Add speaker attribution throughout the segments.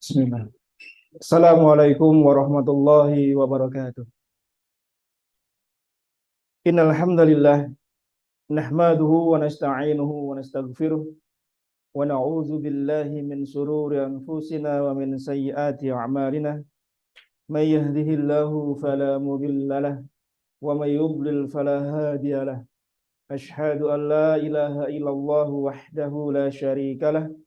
Speaker 1: Bismillah. Assalamualaikum warahmatullahi wabarakatuh. Innal hamdalillah nahmaduhu wa nasta'inuhu wa nastaghfiruh wa na'udzu billahi min shururi anfusina wa min sayyiati a'malina. May yahdihillahu fala mudilla lahu wa may yudlil fala hadiya lahu. Asyhadu an la ilaha illallah wahdahu la syarika lahu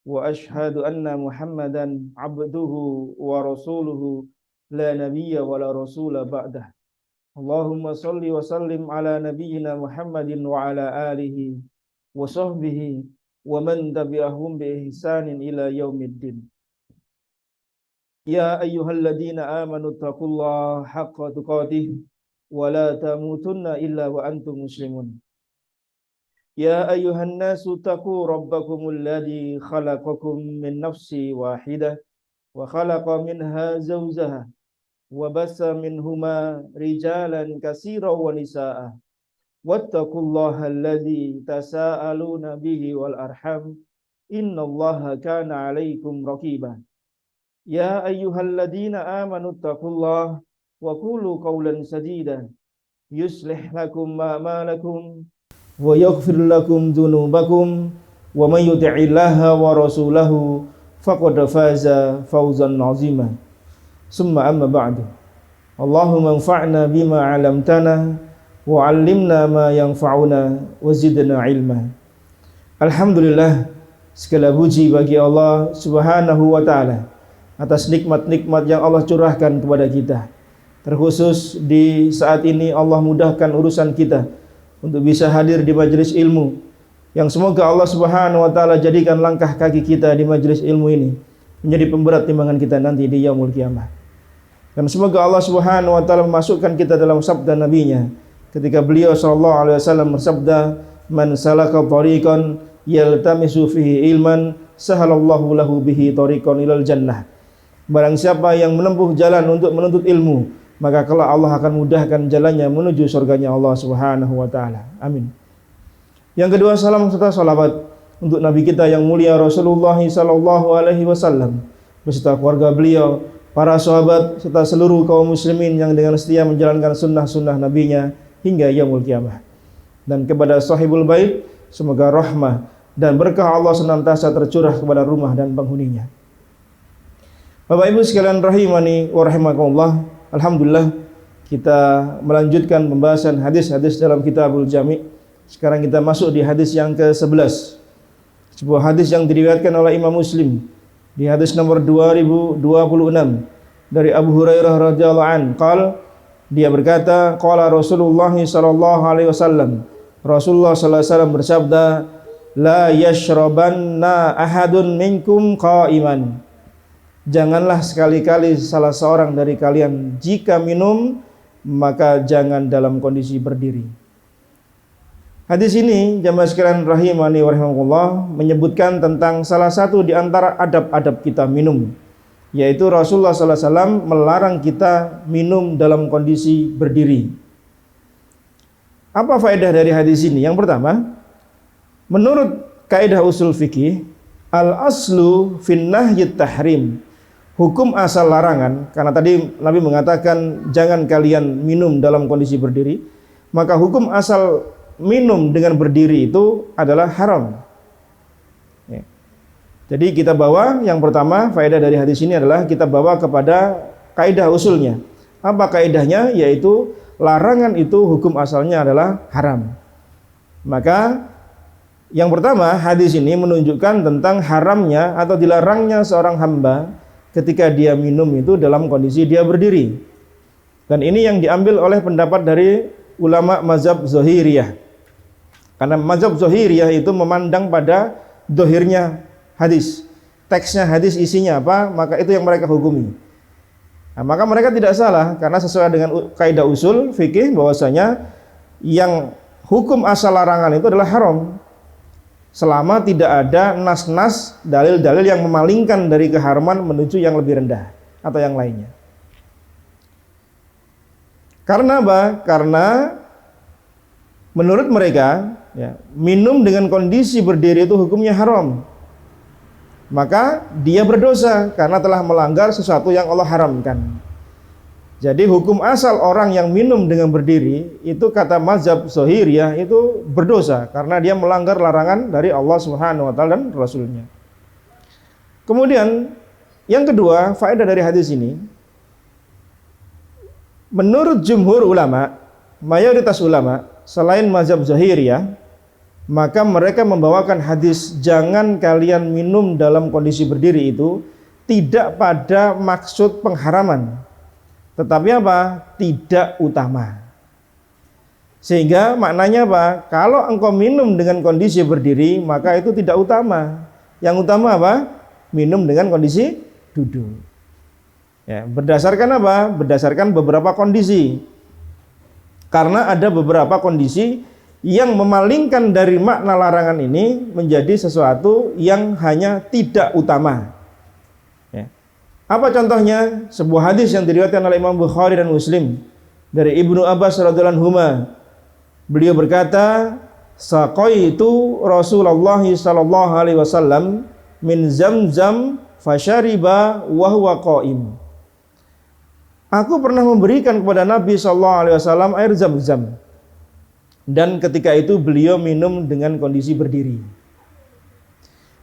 Speaker 1: wa asyhadu anna Muhammadan abduhu wa rasuluhu la nabiyya wa la rasula ba'dah. Allahumma salli wa sallim ala nabiyyina Muhammadin wa ala alihi wa sahbihi wa man tabi'ahum bi ihsanin ila yaumiddin. Ya ayyuhalladzina amanu taqullaha haqqa tuqatih wa la tamutunna illa wa antum muslimun. Ya ayyuhan nasu taqu rabbakumul ladzi khalaqakum min nafsin wahidah wa khalaqa minha zawjaha wa bassa minhuma rijalan katsiran wa nisaa'a wattaqullaha alladzi tasaaluna bihi wal arham innallaha kana 'alaikum raqiba. Ya ayyuhalladzina amanu taqullaha wa qulu qawlan sadida yuslih lakum a'malakum wa yaghfir lakum dzunubakum wa may yuti'illaha wa rasulahu faqad faza fawzan 'azima. Summa amma ba'du. Allahumma anfa'na bima 'allamtana wa 'allimna ma yanfa'una wa zidna 'ilma. Alhamdulillah, segala puji bagi Allah Subhanahu wa taala atas nikmat-nikmat yang Allah curahkan kepada kita. Terkhusus di saat ini Allah mudahkan urusan kita untuk bisa hadir di majelis ilmu, yang semoga Allah Subhanahu wa taala jadikan langkah kaki kita di majelis ilmu ini menjadi pemberat timbangan kita nanti di yaumul qiyamah. Dan semoga Allah Subhanahu wa taala memasukkan kita dalam sabda nabinya ketika beliau sallallahu alaihi wasallam bersabda, "Man salaka thariqan yaltamisu fihi ilman, sahalallahu lahu bihi thariqan ilal jannah." Barang siapa yang menempuh jalan untuk menuntut ilmu, maka kelak Allah akan mudahkan jalannya menuju surganya Allah Subhanahu wa taala. Amin. Yang kedua, salam serta salawat untuk nabi kita yang mulia Rasulullah sallallahu alaihi wasallam beserta keluarga beliau, para sahabat serta seluruh kaum muslimin yang dengan setia menjalankan sunnah-sunnah nabinya hingga yaumul qiyamah. Dan kepada sahibul bait, semoga rahmah dan berkah Allah senantiasa tercurah kepada rumah dan penghuninya. Bapak Ibu sekalian rahimani wa rahimakumullah, alhamdulillah kita melanjutkan pembahasan hadis-hadis dalam Kitabul Jami'. Sekarang kita masuk di hadis yang ke-11. Sebuah hadis yang diriwayatkan oleh Imam Muslim di hadis nomor 2026 dari Abu Hurairah radhiyallahu anhu, dia berkata, qala Rasulullah sallallahu alaihi wasallam, Rasulullah sallallahu alaihi wasallam bersabda, la yashrabanna ahadun minkum qa'iman. Janganlah sekali-kali salah seorang dari kalian jika minum maka jangan dalam kondisi berdiri. Hadis ini jamaah sekalian rahimani wa rahimakumullah menyebutkan tentang salah satu di antara adab-adab kita minum, yaitu Rasulullah sallallahu alaihi wasallam melarang kita minum dalam kondisi berdiri. Apa faedah dari hadis ini? Yang pertama, menurut kaidah usul fikih, al-aslu fin nahyi tahrim, hukum asal larangan, karena tadi Nabi mengatakan jangan kalian minum dalam kondisi berdiri, maka hukum asal minum dengan berdiri itu adalah haram. Ya. Jadi kita bawa yang pertama, faedah dari hadis ini adalah kita bawa kepada kaidah usulnya. Apa kaidahnya? Yaitu larangan itu hukum asalnya adalah haram. Maka yang pertama, hadis ini menunjukkan tentang haramnya atau dilarangnya seorang hamba ketika dia minum itu dalam kondisi dia berdiri. Dan ini yang diambil oleh pendapat dari ulama mazhab Zahiriyah. Karena mazhab Zahiriyah itu memandang pada dohirnya hadis, teksnya hadis isinya apa, maka itu yang mereka hukumi. Nah, maka mereka tidak salah karena sesuai dengan kaidah usul fikih bahwasanya yang hukum asal larangan itu adalah haram selama tidak ada nas-nas, dalil-dalil yang memalingkan dari keharaman menuju yang lebih rendah atau yang lainnya. Karena apa? Karena menurut mereka, ya, minum dengan kondisi berdiri itu hukumnya haram. maka dia berdosa karena telah melanggar sesuatu yang Allah haramkan. Jadi hukum asal orang yang minum dengan berdiri itu kata mazhab Zahiriyah itu berdosa karena dia melanggar larangan dari Allah Subhanahu wa taala dan Rasulnya. Kemudian yang kedua, faedah dari hadis ini, menurut jumhur ulama, mayoritas ulama selain mazhab Zahiriyah, maka mereka membawakan hadis jangan kalian minum dalam kondisi berdiri itu tidak pada maksud pengharaman, tetapi apa? Tidak utama. Sehingga maknanya apa? Kalau engkau minum dengan kondisi berdiri, maka itu tidak utama. Yang utama apa? Minum dengan kondisi duduk. Ya, berdasarkan apa? Berdasarkan beberapa kondisi. Karena ada beberapa kondisi yang memalingkan dari makna larangan ini menjadi sesuatu yang hanya tidak utama. Apa contohnya? Sebuah hadis yang diriwayatkan oleh Imam Bukhari dan Muslim dari Ibnu Abbas radhiyallahu anhu. Beliau berkata, "Saqaitu Rasulullah sallallahu alaihi wasallam min Zamzam fasyariba wa huwa qaim." Aku pernah memberikan kepada Nabi sallallahu alaihi wasallam air Zamzam. Dan ketika itu beliau minum dengan kondisi berdiri.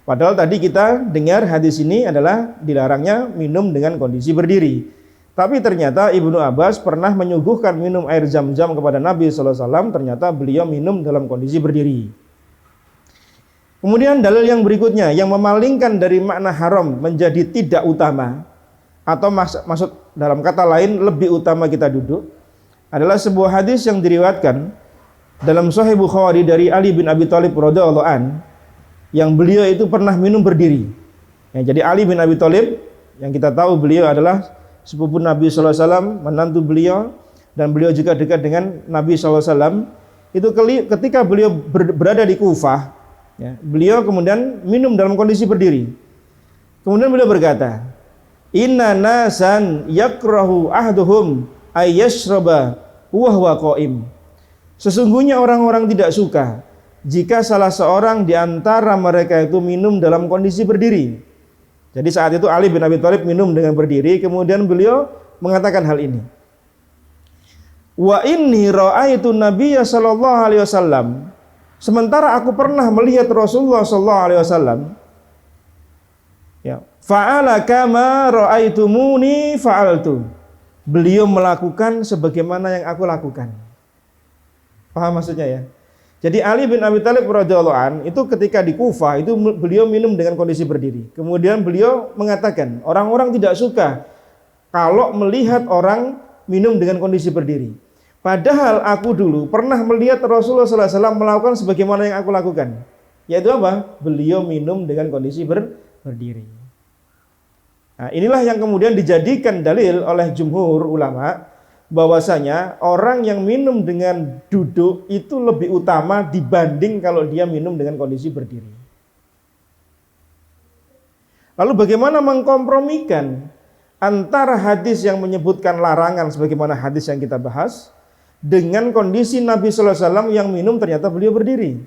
Speaker 1: Padahal tadi kita dengar hadis ini adalah dilarangnya minum dengan kondisi berdiri. Tapi ternyata Ibnu Abbas pernah menyuguhkan minum air Zam-Zam kepada Nabi SAW. Ternyata beliau minum dalam kondisi berdiri. Kemudian dalil yang berikutnya yang memalingkan dari makna haram menjadi tidak utama, atau maksud dalam kata lain lebih utama kita duduk, adalah sebuah hadis yang diriwayatkan dalam Sahih Bukhari dari Ali bin Abi Thalib radhiyallahu an, yang beliau itu pernah minum berdiri. Ya, jadi Ali bin Abi Thalib yang kita tahu beliau adalah sepupu Nabi SAW, menantu beliau, dan beliau juga dekat dengan Nabi SAW. Itu ketika beliau berada di Kufah, ya, beliau kemudian minum dalam kondisi berdiri. Kemudian beliau berkata, "Inna nasan yakrahu ahduhum ayyashraba wa huwa qaim." Sesungguhnya orang-orang tidak suka jika salah seorang di antara mereka itu minum dalam kondisi berdiri. Jadi saat itu Ali bin Abi Thalib minum dengan berdiri, kemudian beliau mengatakan hal ini. Wa inni ra'aitu Nabiyya sallallahu alaihi wasallam. Sementara aku pernah melihat Rasulullah sallallahu alaihi wasallam. Ya, fa'ala kama ra'aitumuni fa'altu. Beliau melakukan sebagaimana yang aku lakukan. Paham maksudnya ya? Jadi Ali bin Abi Thalib radhiyallahu an itu ketika di Kufah itu beliau minum dengan kondisi berdiri. Kemudian beliau mengatakan, orang-orang tidak suka kalau melihat orang minum dengan kondisi berdiri. Padahal aku dulu pernah melihat Rasulullah SAW melakukan sebagaimana yang aku lakukan. Yaitu apa? Beliau minum dengan kondisi berdiri. Nah, inilah yang kemudian dijadikan dalil oleh jumhur ulama bahwasanya orang yang minum dengan duduk itu lebih utama dibanding kalau dia minum dengan kondisi berdiri. Lalu bagaimana mengkompromikan antara hadis yang menyebutkan larangan sebagaimana hadis yang kita bahas dengan kondisi Nabi sallallahu alaihi wasallam yang minum ternyata beliau berdiri?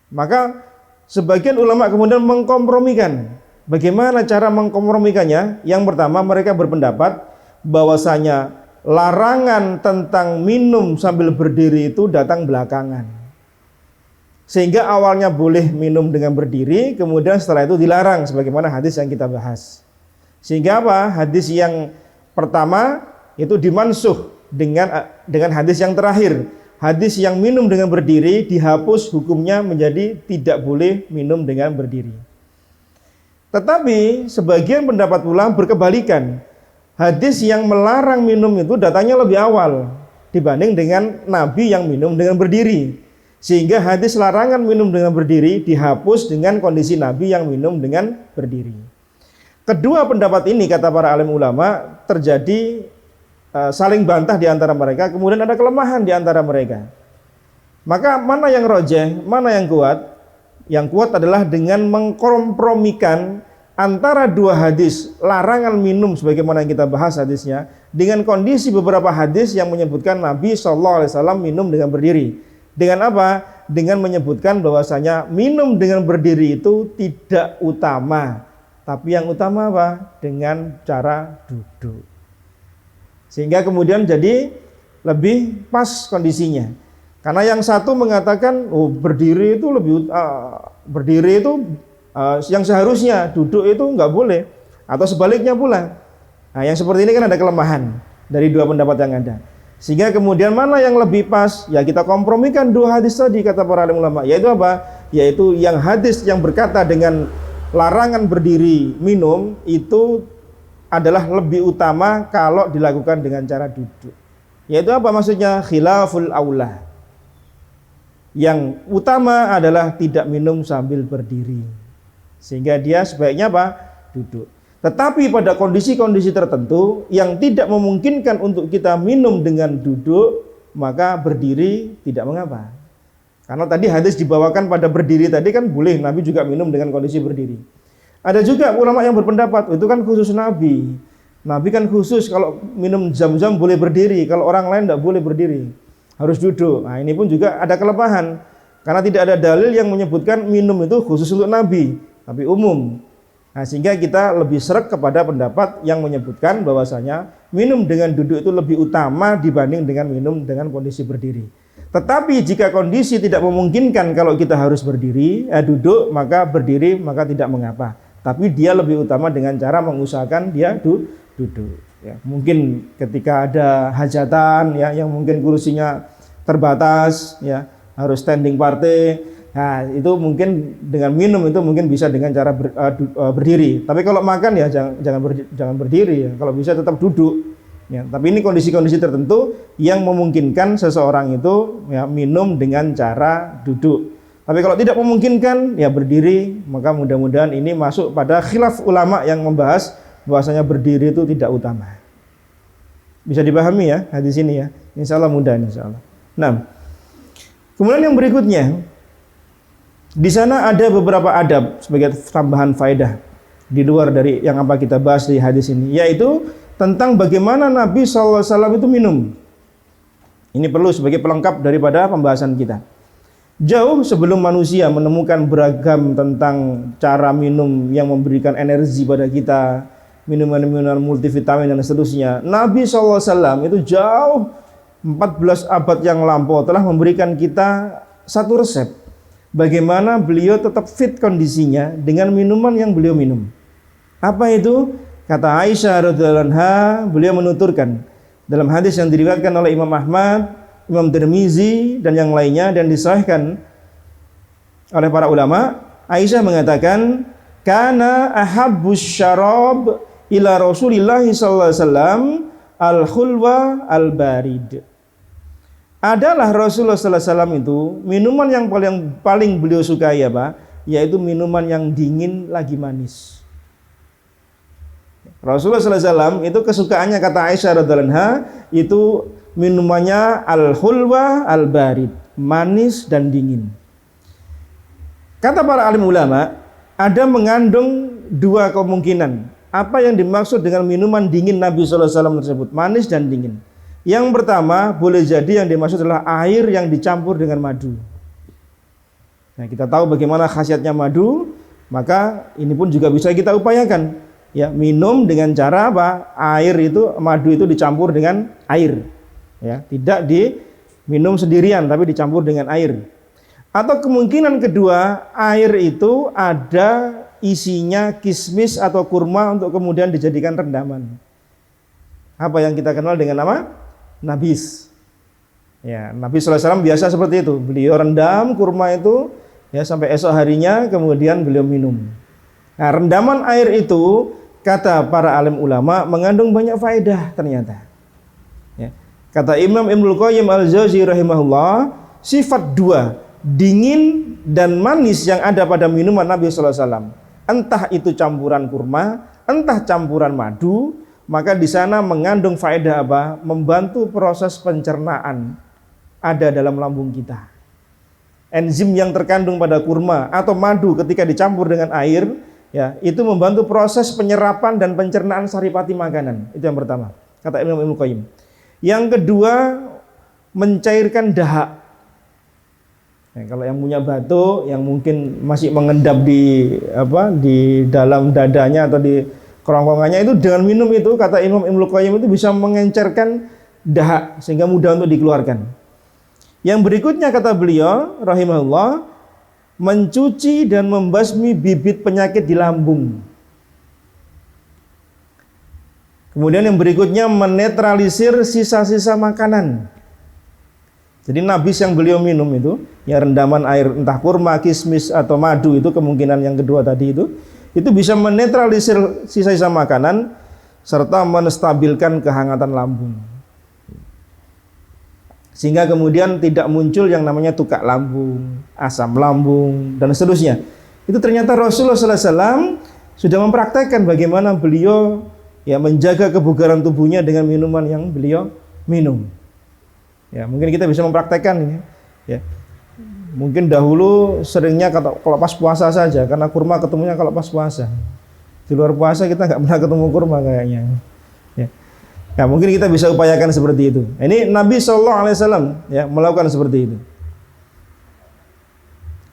Speaker 1: Maka sebagian ulama kemudian mengkompromikan. Bagaimana cara mengkompromikannya? Yang pertama, mereka berpendapat bahwasanya larangan tentang minum sambil berdiri itu datang belakangan. Sehingga awalnya boleh minum dengan berdiri, kemudian setelah itu dilarang sebagaimana hadis yang kita bahas. Sehingga apa? Hadis yang pertama itu dimansuh dengan hadis yang terakhir. Hadis yang minum dengan berdiri dihapus hukumnya menjadi tidak boleh minum dengan berdiri. Tetapi sebagian pendapat ulama berkebalikan. Hadis yang melarang minum itu datangnya lebih awal dibanding dengan Nabi yang minum dengan berdiri. Sehingga hadis larangan minum dengan berdiri dihapus dengan kondisi Nabi yang minum dengan berdiri. Kedua pendapat ini, kata para alim ulama, terjadi saling bantah di antara mereka, kemudian ada kelemahan di antara mereka. Maka mana yang rojeh, mana yang kuat? Yang kuat adalah dengan mengkompromikan antara dua hadis larangan minum sebagaimana yang kita bahas hadisnya dengan kondisi beberapa hadis yang menyebutkan Nabi SAW minum dengan berdiri. Dengan apa? dengan menyebutkan bahwasanya minum dengan berdiri itu tidak utama, tapi yang utama apa? Dengan cara duduk. Sehingga kemudian jadi lebih pas kondisinya. Karena yang satu mengatakan berdiri itu yang seharusnya, duduk itu nggak boleh, atau sebaliknya pula. Nah, yang seperti ini kan ada kelemahan dari dua pendapat yang ada. Sehingga kemudian mana yang lebih pas? Ya kita kompromikan dua hadis tadi, kata para alim ulama. Yaitu apa? Yaitu yang hadis yang berkata dengan larangan berdiri minum itu adalah lebih utama kalau dilakukan dengan cara duduk. Yaitu apa maksudnya? Khilaful aula. Yang utama adalah tidak minum sambil berdiri. Sehingga dia sebaiknya apa? Duduk. Tetapi pada kondisi-kondisi tertentu yang tidak memungkinkan untuk kita minum dengan duduk, maka berdiri tidak mengapa. Karena tadi hadis dibawakan pada berdiri tadi kan boleh, Nabi juga minum dengan kondisi berdiri. Ada juga ulama yang berpendapat, itu kan khusus Nabi. Nabi kan khusus kalau minum Zam-Zam boleh berdiri, kalau orang lain tidak boleh berdiri, harus duduk. Nah ini pun juga ada kelemahan, karena tidak ada dalil yang menyebutkan minum itu khusus untuk Nabi, tapi umum. Nah, sehingga kita lebih sreg kepada pendapat yang menyebutkan bahwasanya minum dengan duduk itu lebih utama dibanding dengan minum dengan kondisi berdiri. Tetapi jika kondisi tidak memungkinkan kalau kita harus berdiri, duduk, maka berdiri maka tidak mengapa. Tapi dia lebih utama dengan cara mengusahakan dia duduk. Ya, mungkin ketika ada hajatan ya yang mungkin kursinya terbatas ya, harus standing party. Nah, itu mungkin dengan minum itu mungkin bisa dengan cara berdiri. Tapi kalau makan ya jangan berdiri ya. Kalau bisa tetap duduk. Ya, tapi ini kondisi-kondisi tertentu yang memungkinkan seseorang itu ya, minum dengan cara duduk. Tapi kalau tidak memungkinkan ya berdiri, maka mudah-mudahan ini masuk pada khilaf ulama yang membahas bahwasanya berdiri itu tidak utama. Bisa dipahami ya hadis ini ya. Insya Allah mudah insya Allah. Nah, kemudian yang berikutnya, di sana ada beberapa adab sebagai tambahan faedah di luar dari yang apa kita bahas di hadis ini, yaitu tentang bagaimana Nabi SAW itu minum. Ini perlu sebagai pelengkap daripada pembahasan kita. Jauh sebelum manusia menemukan beragam tentang cara minum yang memberikan energi pada kita, minuman-minuman multivitamin dan seterusnya, Nabi SAW itu jauh 14 abad yang lampau telah memberikan kita satu resep bagaimana beliau tetap fit kondisinya dengan minuman yang beliau minum. Apa itu? Kata Aisyah radhiyallahu anha, beliau menuturkan dalam hadis yang diriwayatkan oleh Imam Ahmad, Imam Tirmizi dan yang lainnya dan disahihkan oleh para ulama. Aisyah mengatakan, "Kana ahabbus syarab ila Rasulillah sallallahu alaihi wasallam al-khulwa al-barid." Adalah Rasulullah sallallahu alaihi wasallam itu minuman yang paling beliau sukai apa? Yaitu minuman yang dingin lagi manis. Rasulullah sallallahu alaihi wasallam itu kesukaannya, kata Aisyah radhiyallahu anha, itu minumannya al-hulwa al-barid, manis dan dingin. Kata para alim ulama, ada mengandung dua kemungkinan. Apa yang dimaksud dengan minuman dingin Nabi sallallahu alaihi wasallam tersebut, manis dan dingin. Yang pertama, boleh jadi yang dimaksud adalah air yang dicampur dengan madu. Nah, kita tahu bagaimana khasiatnya madu, maka ini pun juga bisa kita upayakan. Ya, minum dengan cara apa? Madu itu dicampur dengan air. Ya, tidak diminum sendirian tapi dicampur dengan air. Atau kemungkinan kedua, air itu ada isinya kismis atau kurma untuk kemudian dijadikan rendaman. Apa yang kita kenal dengan nama nabis. Ya, Nabi SAW biasa seperti itu. Beliau rendam kurma itu ya sampai esok harinya, kemudian beliau minum. Nah, rendaman air itu kata para alim ulama mengandung banyak faedah ternyata. Ya. Kata Imam Ibnul Qayyim Al-Jauzi rahimahullah, sifat dua, dingin dan manis yang ada pada minuman Nabi SAW, entah itu campuran kurma, entah campuran madu, maka di sana mengandung faedah apa? Membantu proses pencernaan ada dalam lambung kita. Enzim yang terkandung pada kurma atau madu ketika dicampur dengan air, ya, itu membantu proses penyerapan dan pencernaan saripati makanan. Itu yang pertama, kata Imam Ibnu Qayyim. Yang kedua, mencairkan dahak. Kalau yang punya batuk yang mungkin masih mengendap di dalam dadanya atau di kerongkongannya, itu dengan minum itu, kata Imam Ibnul Qayyim, itu bisa mengencerkan dahak sehingga mudah untuk dikeluarkan. Yang berikutnya kata beliau rahimahullah, mencuci dan membasmi bibit penyakit di lambung. Kemudian yang berikutnya menetralisir sisa-sisa makanan. Jadi nabis yang beliau minum itu, ya rendaman air entah kurma, kismis atau madu, itu kemungkinan yang kedua tadi itu bisa menetralisir sisa-sisa makanan serta menstabilkan kehangatan lambung. Sehingga kemudian tidak muncul yang namanya tukak lambung, asam lambung, dan seterusnya. Itu ternyata Rasulullah SAW sudah mempraktekkan bagaimana beliau ya menjaga kebugaran tubuhnya dengan minuman yang beliau minum. Ya, mungkin kita bisa mempraktekkan ini. Ya. Mungkin dahulu seringnya kalau pas puasa saja, karena kurma ketemunya kalau pas puasa. Di luar puasa kita nggak pernah ketemu kurma kayaknya. Ya. Ya, mungkin kita bisa upayakan seperti itu. Ini Nabi SAW ya melakukan seperti itu.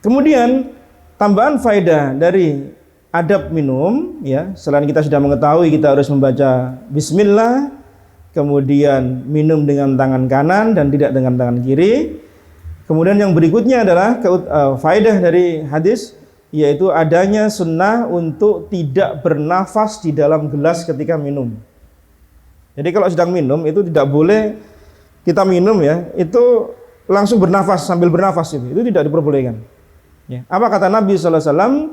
Speaker 1: Kemudian tambahan faedah dari adab minum, ya selain kita sudah mengetahui kita harus membaca Bismillah, kemudian minum dengan tangan kanan dan tidak dengan tangan kiri. Kemudian yang berikutnya adalah faedah dari hadis, yaitu adanya sunnah untuk tidak bernafas di dalam gelas ketika minum. Jadi kalau sedang minum itu tidak boleh kita minum ya itu langsung bernafas sambil bernafas, itu tidak diperbolehkan. Ya. Apa kata Nabi SAW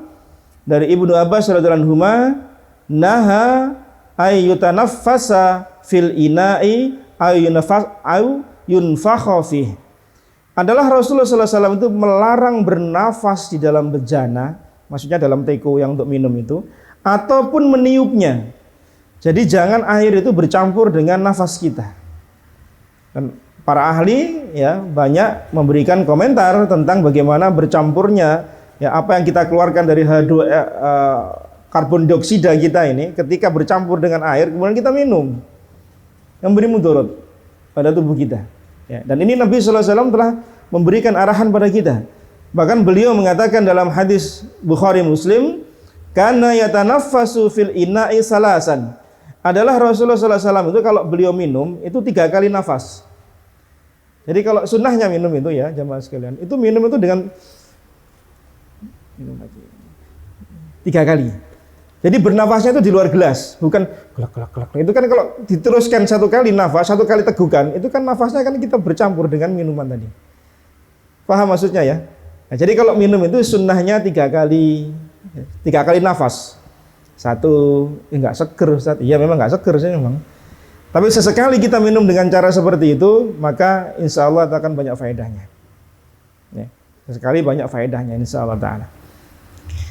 Speaker 1: dari Ibnu Abbas radhiyallahu anhu, naha ayyutanaffasa fil ina'i aw yunfakha fih. Adalah Rasulullah SAW itu melarang bernafas di dalam bejana, maksudnya dalam teko yang untuk minum itu, ataupun meniupnya. Jadi jangan air itu bercampur dengan nafas kita. Dan para ahli ya banyak memberikan komentar tentang bagaimana bercampurnya ya apa yang kita keluarkan dari karbon dioksida kita ini ketika bercampur dengan air kemudian kita minum, yang beri mudarat pada tubuh kita. Ya, dan ini Nabi SAW telah memberikan arahan pada kita. Bahkan beliau mengatakan dalam hadis Bukhari Muslim, kana yatanaffasu fil ina'i salasan. Adalah Rasulullah SAW itu kalau beliau minum itu 3 kali nafas. Jadi kalau sunnahnya minum itu ya jamaah sekalian, itu minum itu dengan minum lagi 3 kali. Jadi bernafasnya itu di luar gelas, bukan gelak. Itu kan kalau diteruskan 1 kali nafas, 1 kali tegukan, itu kan nafasnya kan kita bercampur dengan minuman tadi. Paham maksudnya ya? Nah, jadi kalau minum itu sunnahnya 3 kali nafas. 1, nggak seger Ustaz. Iya memang nggak seger sih memang. Tapi sesekali kita minum dengan cara seperti itu, maka insya Allah akan banyak faedahnya. Ya, sesekali banyak faedahnya insya Allah Ta'ala.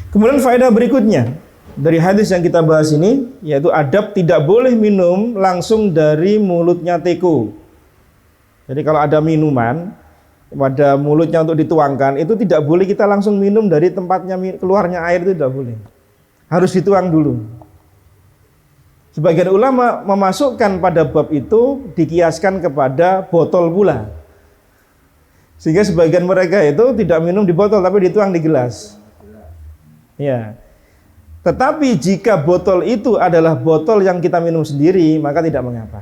Speaker 1: Kemudian faedah berikutnya dari hadis yang kita bahas ini, yaitu adab tidak boleh minum langsung dari mulutnya teko. Jadi kalau ada minuman pada mulutnya untuk dituangkan, itu tidak boleh kita langsung minum dari tempatnya keluarnya air, itu tidak boleh. Harus dituang dulu. Sebagian ulama memasukkan pada bab itu dikiaskan kepada botol pula. Sehingga sebagian mereka itu tidak minum di botol tapi dituang di gelas. Ya. Tetapi jika botol itu adalah botol yang kita minum sendiri, maka tidak mengapa.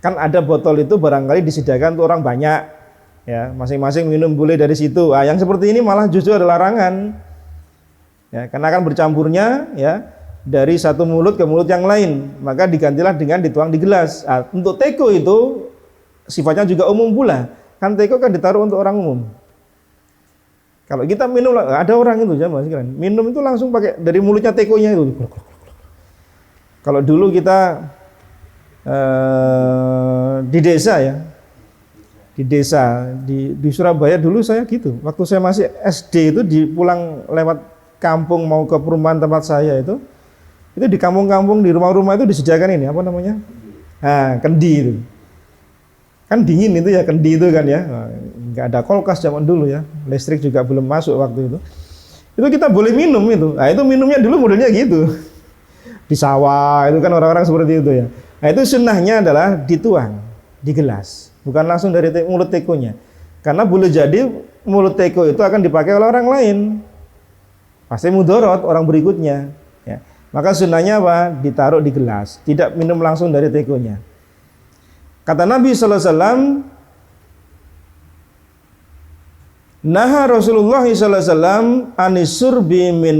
Speaker 1: Kan ada botol itu barangkali disediakan untuk orang banyak. Ya, masing-masing minum boleh dari situ. Yang seperti ini malah justru ada larangan. Ya, karena akan bercampurnya ya dari satu mulut ke mulut yang lain, maka digantilah dengan dituang di gelas. Untuk teko itu sifatnya juga umum pula. Kan teko kan ditaruh untuk orang umum. Kalau kita minum, ada orang itu jamaah sekalian, minum itu langsung pakai dari mulutnya tekonya itu. Kalau dulu kita di desa ya, di Surabaya dulu saya gitu. Waktu saya masih SD itu pulang lewat kampung mau ke perumahan tempat saya itu di kampung-kampung di rumah-rumah itu disediakan ini apa namanya? Kendi itu. Kan dingin itu ya kendi itu kan ya. Nggak ada kulkas zaman dulu ya. Listrik juga belum masuk waktu itu. Itu kita boleh minum itu. Nah, itu minumnya dulu modelnya gitu. Di sawah itu kan orang-orang seperti itu ya. Nah, itu sunnahnya adalah dituang di gelas, bukan langsung dari mulut tekonya. Karena boleh jadi mulut teko itu akan dipakai oleh orang lain, pasti mudorot orang berikutnya. Ya. Maka sunnahnya apa? Ditaruh di gelas, tidak minum langsung dari tekonya. Kata Nabi sallallahu alaihi wasallam, naha Rasulullah sallallahu alaihi wasallam anisurbi min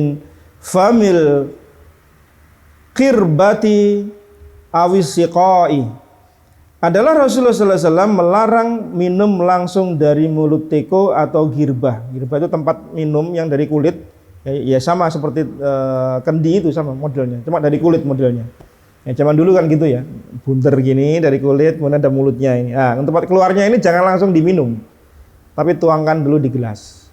Speaker 1: famil qirbati awis siqai. Adalah Rasulullah sallallahu alaihi wasallam melarang minum langsung dari mulut teko atau girbah. Girbah itu tempat minum yang dari kulit. Ya sama seperti kendi itu, sama modelnya, cuma dari kulit modelnya. Ya, zaman dulu kan gitu ya, bunter gini dari kulit, kemudian ada mulutnya ini. Nah, tempat keluarnya ini jangan langsung diminum, tapi tuangkan dulu di gelas.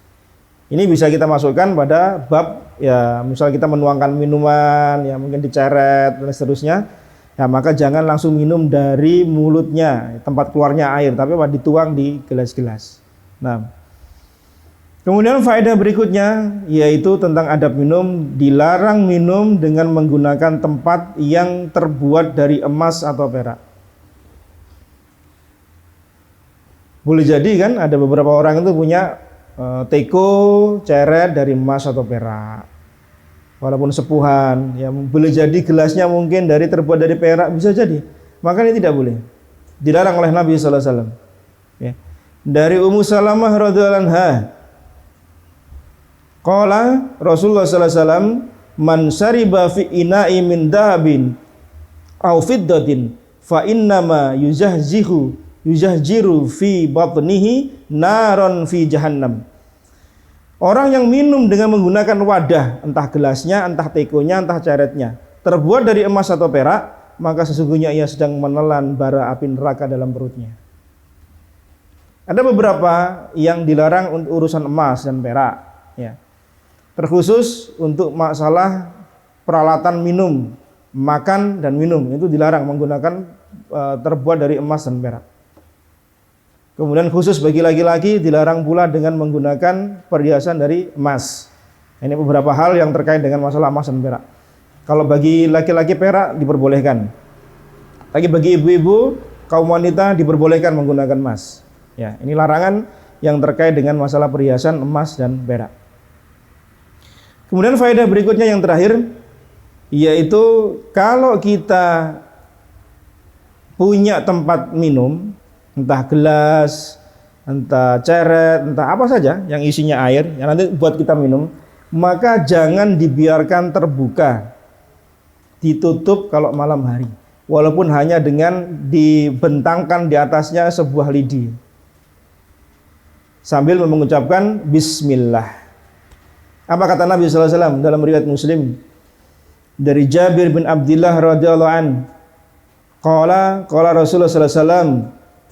Speaker 1: Ini bisa kita masukkan pada bab ya, misal kita menuangkan minuman, ya mungkin diceret dan seterusnya. Ya maka jangan langsung minum dari mulutnya, tempat keluarnya air, tapi dituang di gelas-gelas. Nah. Kemudian faedah berikutnya yaitu tentang adab minum, dilarang minum dengan menggunakan tempat yang terbuat dari emas atau perak. Boleh jadi kan ada beberapa orang itu punya teko ceret dari emas atau perak. Walaupun sepuhan, ya boleh jadi gelasnya mungkin terbuat dari perak, bisa jadi. Maka ini tidak boleh. Dilarang oleh Nabi sallallahu alaihi wasallam. Ya. Dari Ummu Salamah radhiyallahu anha, qala Rasulullah sallallahu alaihi wasallam, man syariba fi ina'i min dahabin aw fiddatin fa innama yuzahziru fi batnihi naron fi jahannam. Orang yang minum dengan menggunakan wadah, entah gelasnya, entah tekonya, entah ceretnya, terbuat dari emas atau perak, maka sesungguhnya ia sedang menelan bara api neraka dalam perutnya. Ada beberapa yang dilarang untuk urusan emas dan perak, ya. Terkhusus untuk masalah peralatan minum, makan dan minum, itu dilarang menggunakan terbuat dari emas dan perak. Kemudian khusus bagi laki-laki dilarang pula dengan menggunakan perhiasan dari emas. Ini beberapa hal yang terkait dengan masalah emas dan perak. Kalau bagi laki-laki perak diperbolehkan. Tapi bagi ibu-ibu, kaum wanita diperbolehkan menggunakan emas. Ya, ini larangan yang terkait dengan masalah perhiasan emas dan perak. Kemudian faedah berikutnya yang terakhir, yaitu kalau kita punya tempat minum, entah gelas, entah ceret, entah apa saja yang isinya air, yang nanti buat kita minum, maka jangan dibiarkan terbuka, ditutup kalau malam hari, walaupun hanya dengan dibentangkan di atasnya sebuah lidi, sambil mengucapkan Bismillah. Apa kata Nabi sallallahu alaihi wasallam dalam riwayat Muslim dari Jabir bin Abdullah radhiyallahu an, qala Rasulullah sallallahu alaihi wasallam,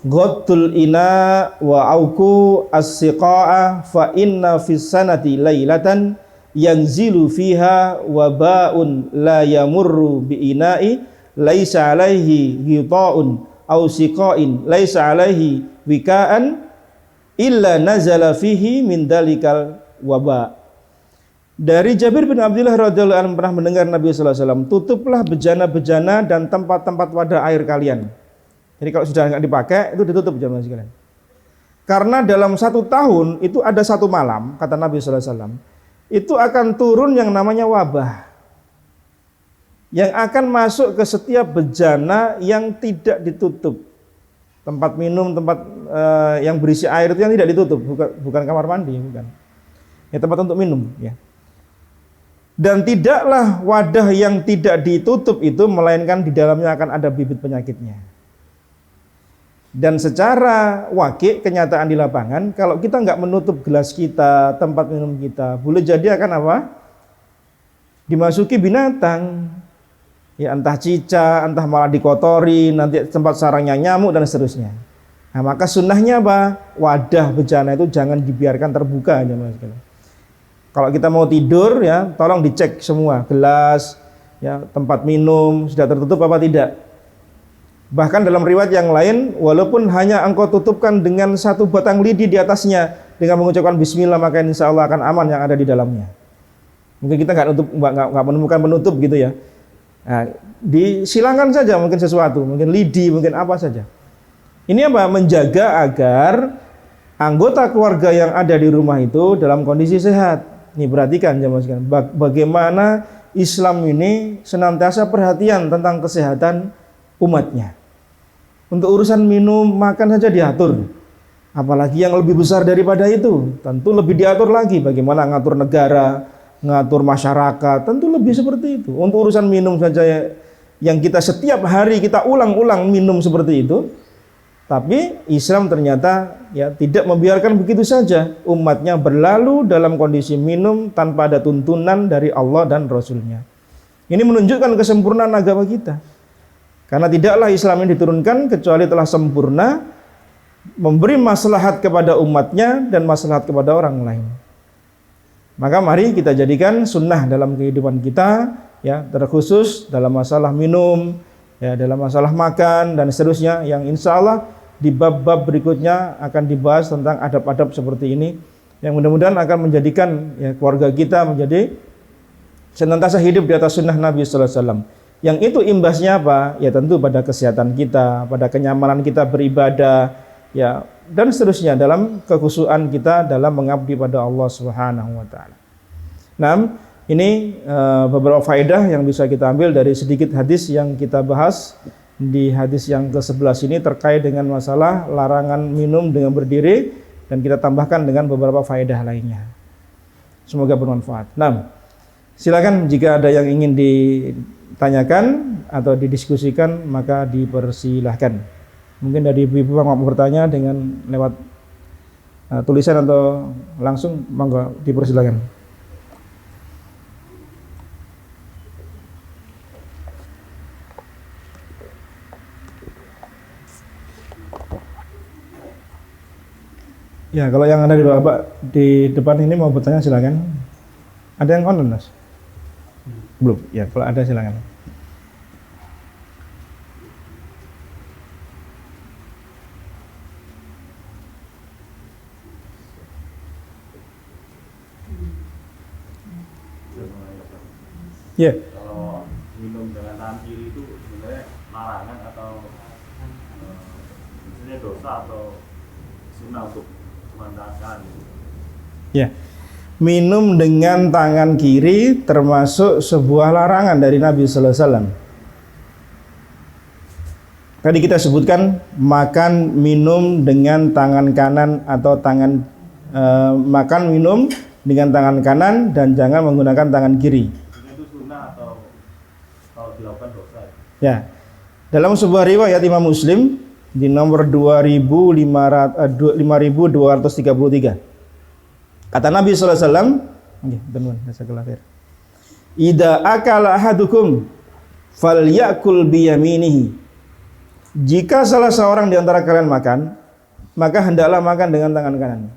Speaker 1: ghattul ina wa auku as-siqa'a fa inna fis sanati lailatan yanzilu fiha waba'un la yamurru bi ina'i laisa alaihi ghita'un aw siqa'in laisa alaihi wika'an illa nazala fihi min dalikal waba'. Dari Jabir bin Abdullah radhiyallahu anhu pernah mendengar Nabi sallallahu alaihi wasallam, tutuplah bejana-bejana dan tempat-tempat wadah air kalian. Jadi kalau sudah nggak dipakai, itu ditutup jemaah sekalian. Karena dalam 1 tahun itu ada 1 malam, kata Nabi sallallahu alaihi wasallam, itu akan turun yang namanya wabah, yang akan masuk ke setiap bejana yang tidak ditutup. Tempat minum, tempat yang berisi air itu yang tidak ditutup, bukan kamar mandi, bukan. Ya, tempat untuk minum, ya. Dan tidaklah wadah yang tidak ditutup itu, melainkan di dalamnya akan ada bibit penyakitnya. Dan secara wakil, kenyataan di lapangan, kalau kita nggak menutup gelas kita, tempat minum kita, boleh jadi akan apa? Dimasuki binatang. Ya, entah cicak, entah malah dikotori, nanti tempat sarangnya nyamuk dan seterusnya. Nah, maka sunnahnya apa? Wadah bejana itu jangan dibiarkan terbuka, jemaah sekalian. Kalau kita mau tidur, ya tolong dicek semua gelas, ya tempat minum sudah tertutup apa tidak. Bahkan dalam riwayat yang lain, walaupun hanya engkau tutupkan dengan 1 batang lidi di atasnya dengan mengucapkan Bismillah, maka insya Allah akan aman yang ada di dalamnya. Mungkin kita nggak menemukan penutup gitu ya. Nah, disilangkan saja mungkin sesuatu, mungkin lidi, mungkin apa saja. Ini apa? Menjaga agar Anggota keluarga yang ada di rumah itu dalam kondisi sehat. Nih perhatikan jemaah sekalian, bagaimana Islam ini senantiasa perhatian tentang kesehatan umatnya. Untuk urusan minum, makan saja diatur. Apalagi yang lebih besar daripada itu, tentu lebih diatur lagi. Bagaimana ngatur negara, ngatur masyarakat, tentu lebih seperti itu. Untuk urusan minum saja yang kita setiap hari kita ulang-ulang minum seperti itu. Tapi Islam ternyata ya tidak membiarkan begitu saja umatnya berlalu dalam kondisi minum tanpa ada tuntunan dari Allah dan Rasulnya. Ini menunjukkan kesempurnaan agama kita. Karena tidaklah Islam ini diturunkan kecuali telah sempurna, memberi maslahat kepada umatnya dan maslahat kepada orang lain. Maka mari kita jadikan sunnah dalam kehidupan kita, ya, terkhusus dalam masalah minum, ya, dalam masalah makan dan seterusnya, yang insya Allah di bab-bab berikutnya akan dibahas tentang adab-adab seperti ini, yang mudah-mudahan akan menjadikan ya, keluarga kita menjadi senantiasa hidup di atas sunnah Nabi Sallallahu Alaihi Wasallam. Yang itu imbasnya apa? Ya tentu pada kesehatan kita, pada kenyamanan kita beribadah, ya, dan seterusnya dalam kekhusyuan kita dalam mengabdi pada Allah Subhanahu wa taala. Nah, ini beberapa faedah yang bisa kita ambil dari sedikit hadis yang kita bahas di hadis yang ke-11 ini terkait dengan masalah larangan minum dengan berdiri, dan kita tambahkan dengan beberapa faedah lainnya. Semoga bermanfaat. Nah, silakan jika ada yang ingin ditanyakan atau didiskusikan maka dipersilahkan. Mungkin dari ibu-ibu mau bertanya dengan lewat tulisan atau langsung, monggo dipersilakan. Ya, kalau yang ada di depan ini mau bertanya silakan. Ada yang online, Mas? Belum. Ya, kalau ada silakan. Ya.
Speaker 2: Kalau minum dengan tangan kiri itu sebenarnya larangan atau sebenarnya dosa atau sunnah untuk tangan?
Speaker 1: Ya. Minum dengan tangan kiri termasuk sebuah larangan dari Nabi sallallahu alaihi wasallam. Tadi kita sebutkan makan minum dengan tangan kanan atau makan minum dengan tangan kanan dan jangan menggunakan tangan kiri.
Speaker 2: Itu sunnah atau kalau dilakukan dosa?
Speaker 1: Ya. Dalam sebuah riwayat Imam Muslim di nomor 5233. Kata Nabi sallallahu alaihi wasallam, nggih, benar jazakallahu khair. Idza akala ahadukum falyakul biyaminihi. Jika salah seorang di antara kalian makan, maka hendaklah makan dengan tangan kanan.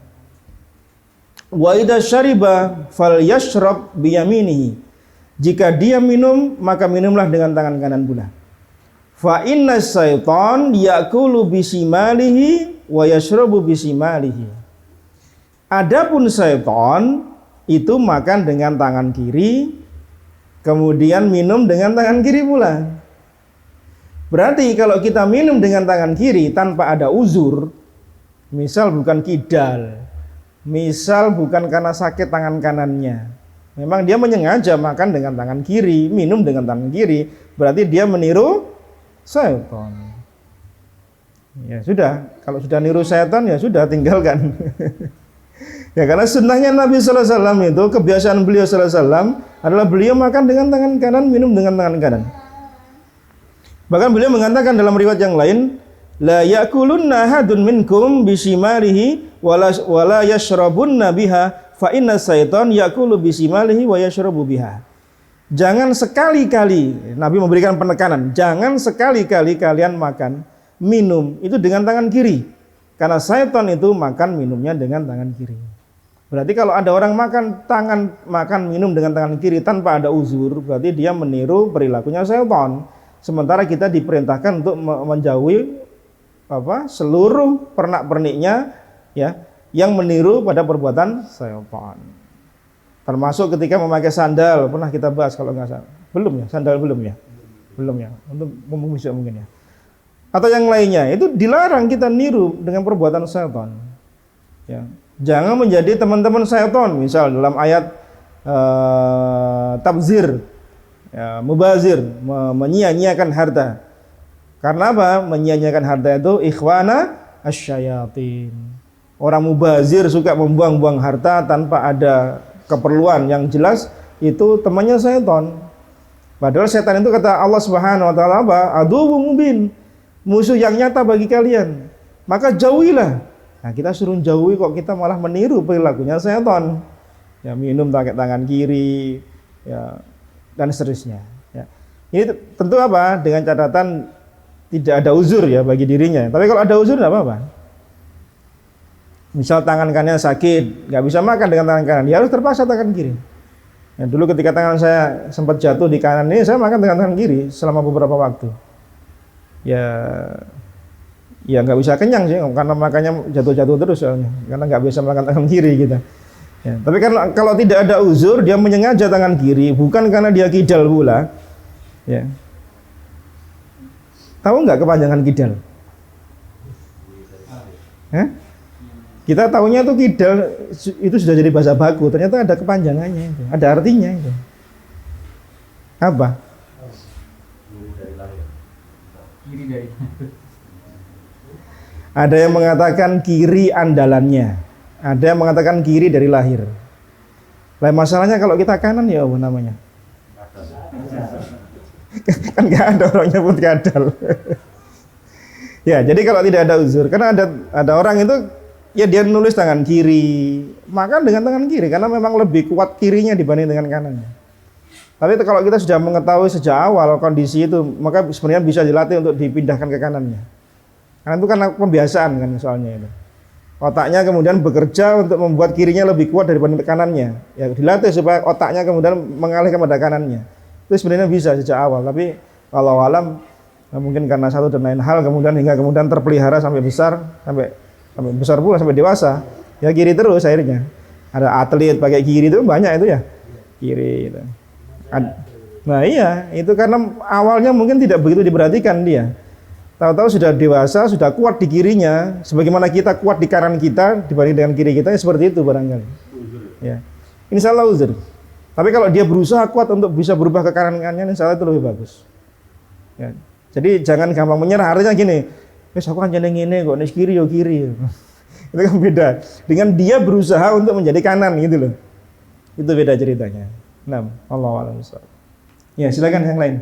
Speaker 1: Wa idza syariba falyashrab biyaminihi. Jika dia minum, maka minumlah dengan tangan kanan pula. Fa inna syaitan yakulu bisimalihi wa yashrabu bisimalihi. Adapun syaitan itu makan dengan tangan kiri, kemudian minum dengan tangan kiri pula. Berarti kalau kita minum dengan tangan kiri tanpa ada uzur, misal bukan kidal, misal bukan karena sakit tangan kanannya, memang dia menyengaja makan dengan tangan kiri, minum dengan tangan kiri, berarti dia meniru syaitan. Ya sudah, kalau sudah niru syaitan ya sudah, tinggalkan. Ya, karena sunnahnya Nabi sallallahu alaihi wasallam itu, kebiasaan beliau sallallahu alaihi wasallam adalah beliau makan dengan tangan kanan, minum dengan tangan kanan. Bahkan beliau mengatakan dalam riwayat yang lain, la yakulunna ahadun minkum bisimalihi wala yashrabunna biha fa inna syaitan yakulu bisimalihi wa yashrabu biha. Jangan sekali-kali, Nabi memberikan penekanan, jangan sekali-kali kalian makan, minum itu dengan tangan kiri, karena syaitan itu makan minumnya dengan tangan kiri. Berarti kalau ada orang makan minum dengan tangan kiri tanpa ada uzur, berarti dia meniru perilakunya syaitan. Sementara kita diperintahkan untuk menjauhi seluruh pernak-perniknya, ya, yang meniru pada perbuatan syaitan. Termasuk ketika memakai sandal, pernah kita bahas kalau nggak salah. Belum ya, sandal belum ya? Belum ya, untuk bisa mungkin ya. Atau yang lainnya, itu dilarang kita niru dengan perbuatan syaitan. Ya. Jangan menjadi teman-teman syaitan. Misal dalam ayat tabzir, ya, mubazir, menyia-nyiakan harta. Karena apa? Menyia-nyiakan harta itu ikhwana asyayatin. Orang mubazir suka membuang-buang harta tanpa ada keperluan yang jelas, itu temannya syaitan. Padahal setan itu kata Allah Subhanahu wa taala apa? Aduwwum mubin. Musuh yang nyata bagi kalian. Maka jauhilah. Nah, kita suruh jauhi kok kita malah meniru perilakunya setan. Ya, minum pakai tangan kiri, ya, dan seterusnya. Ya. Ini tentu apa? Dengan catatan tidak ada uzur ya bagi dirinya. Tapi kalau ada uzur tidak apa-apa. Misal tangan kanannya sakit, nggak bisa makan dengan tangan kanan, dia harus terpaksa tangan kiri. Ya, dulu ketika tangan saya sempat jatuh di kanan ini, saya makan dengan tangan kiri selama beberapa waktu. Ya nggak bisa kenyang sih, karena makannya jatuh-jatuh terus soalnya, karena nggak bisa makan tangan kiri kita. Ya, tapi kalau tidak ada uzur, dia menyengaja tangan kiri, bukan karena dia kidal pula. Ya. Tahu nggak kepanjangan kidal? Kita tahunya itu kidal itu sudah jadi bahasa baku, ternyata ada kepanjangannya itu, ada artinya itu. Apa?
Speaker 2: Kiri dari.
Speaker 1: Ada yang mengatakan kiri andalannya, ada yang mengatakan kiri dari lahir. Lah masalahnya kalau kita kanan ya apa namanya? Kan nggak ada orangnya pun kadal. Ya, jadi kalau tidak ada uzur, karena ada orang itu ya dia nulis tangan kiri, makan dengan tangan kiri karena memang lebih kuat kirinya dibanding dengan kanannya. Tapi kalau kita sudah mengetahui sejak awal kondisi itu, maka sebenarnya bisa dilatih untuk dipindahkan ke kanannya. Karena itu karena pembiasaan kan soalnya itu. Otaknya kemudian bekerja untuk membuat kirinya lebih kuat daripada kanannya. Ya dilatih supaya otaknya kemudian mengalih kepada kanannya. Itu sebenarnya bisa sejak awal, tapi kalau alam mungkin karena satu dan lain hal hingga kemudian terpelihara sampai besar pula sampai dewasa. Ya kiri terus akhirnya. Ada atlet pakai kiri itu banyak itu ya. Kiri itu. Nah iya, itu karena awalnya mungkin tidak begitu diperhatikan dia. Tahu-tahu sudah dewasa, sudah kuat di kirinya, sebagaimana kita kuat di kanan kita dibanding dengan kiri kita, ya seperti itu barangkali. Ya, insya Allah uzur. Tapi kalau dia berusaha kuat untuk bisa berubah ke kanan-kanannya, insya Allah itu lebih bagus. Ya. Jadi jangan gampang menyerah. Artinya gini, aku kan jeneng ini kok, nih kiri yo kiri. Itu kan beda. Dengan dia berusaha untuk menjadi kanan gitu loh. Itu beda ceritanya. Nah, Allahu a'lam. Ya, silakan yang lain.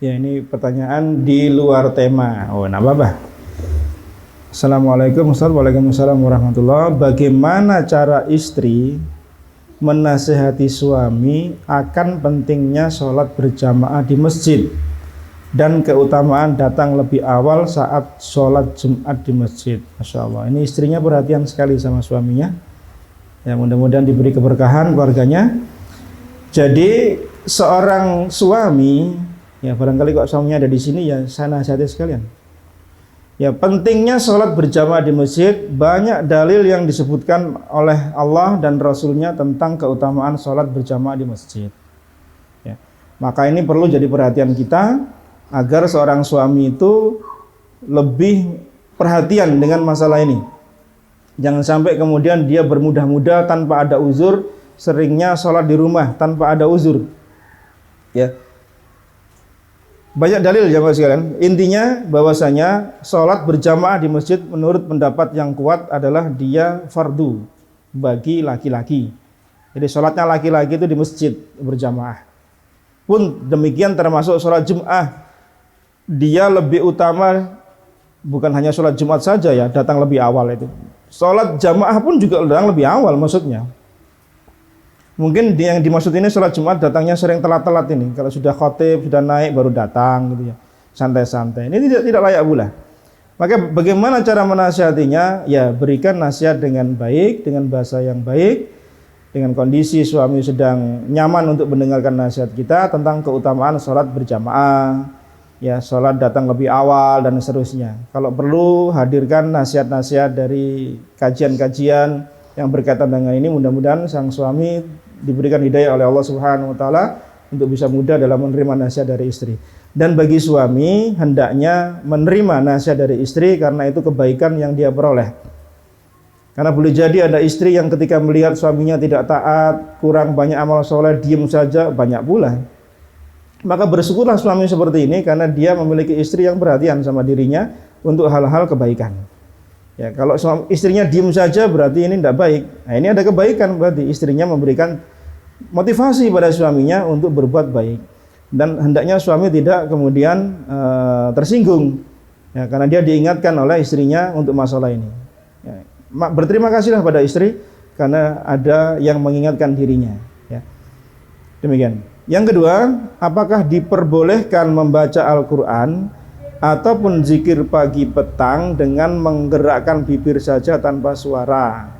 Speaker 1: Ya, ini pertanyaan di luar tema. Oh, nah apa? Assalamualaikum Waalaikumsalam warahmatullahi. Bagaimana cara istri menasihati suami akan pentingnya sholat berjamaah di masjid dan keutamaan datang lebih awal saat sholat Jumat di masjid? Masya Allah, ini istrinya perhatian sekali sama suaminya. Ya, mudah-mudahan diberi keberkahan keluarganya. Jadi seorang suami, ya barangkali kok suaminya ada di sini, ya saya nasihati sekalian. Ya pentingnya sholat berjamaah di masjid, banyak dalil yang disebutkan oleh Allah dan Rasulnya tentang keutamaan sholat berjamaah di masjid. Ya, maka ini perlu jadi perhatian kita agar seorang suami itu lebih perhatian dengan masalah ini. Jangan sampai kemudian dia bermudah-mudah tanpa ada uzur, seringnya sholat di rumah tanpa ada uzur. Ya. Banyak dalil jamaah sekalian. Intinya bahwasanya sholat berjamaah di masjid menurut pendapat yang kuat adalah dia fardu bagi laki-laki. Jadi sholatnya laki-laki itu di masjid berjamaah. Pun demikian termasuk sholat Jum'ah. Dia lebih utama, bukan hanya sholat Jumat saja ya, datang lebih awal itu. Sholat jamaah pun juga datang lebih awal maksudnya. Mungkin yang dimaksud ini sholat Jumat datangnya sering telat-telat ini. Kalau sudah khotib, sudah naik baru datang gitu ya. Santai-santai. Ini tidak layak pula. Maka bagaimana cara menasihatinya? Ya berikan nasihat dengan baik, dengan bahasa yang baik, dengan kondisi suami sedang nyaman untuk mendengarkan nasihat kita tentang keutamaan sholat berjamaah. ya sholat datang lebih awal dan seterusnya. Kalau perlu hadirkan nasihat-nasihat dari kajian-kajian yang berkaitan dengan ini. Mudah-mudahan sang suami diberikan hidayah oleh Allah Subhanahu wa taala untuk bisa mudah dalam menerima nasihat dari istri. Dan bagi suami hendaknya menerima nasihat dari istri karena itu kebaikan yang dia peroleh. Karena boleh jadi ada istri yang ketika melihat suaminya tidak taat, kurang banyak amal soleh, diem saja, banyak pula. Maka bersyukurlah suami seperti ini karena dia memiliki istri yang perhatian sama dirinya untuk hal-hal kebaikan. Ya, kalau istrinya diem saja berarti ini tidak baik. Nah, ini ada kebaikan, berarti istrinya memberikan motivasi pada suaminya untuk berbuat baik. Dan hendaknya suami tidak kemudian tersinggung, ya, karena dia diingatkan oleh istrinya untuk masalah ini. Ya, berterima kasihlah pada istri karena ada yang mengingatkan dirinya, ya. Demikian. Yang kedua, apakah diperbolehkan membaca Al-Quran ataupun zikir pagi petang dengan menggerakkan bibir saja tanpa suara?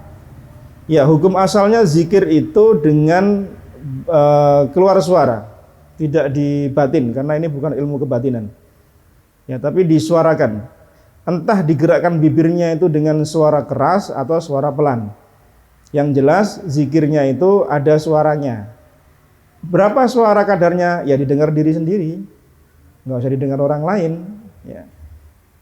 Speaker 1: Ya, hukum asalnya zikir itu dengan keluar suara, tidak dibatin karena ini bukan ilmu kebatinan, ya, tapi disuarakan. Entah digerakkan bibirnya itu dengan suara keras atau suara pelan. Yang jelas zikirnya itu ada suaranya. Berapa suara kadarnya? Ya didengar diri sendiri, nggak usah didengar orang lain, ya.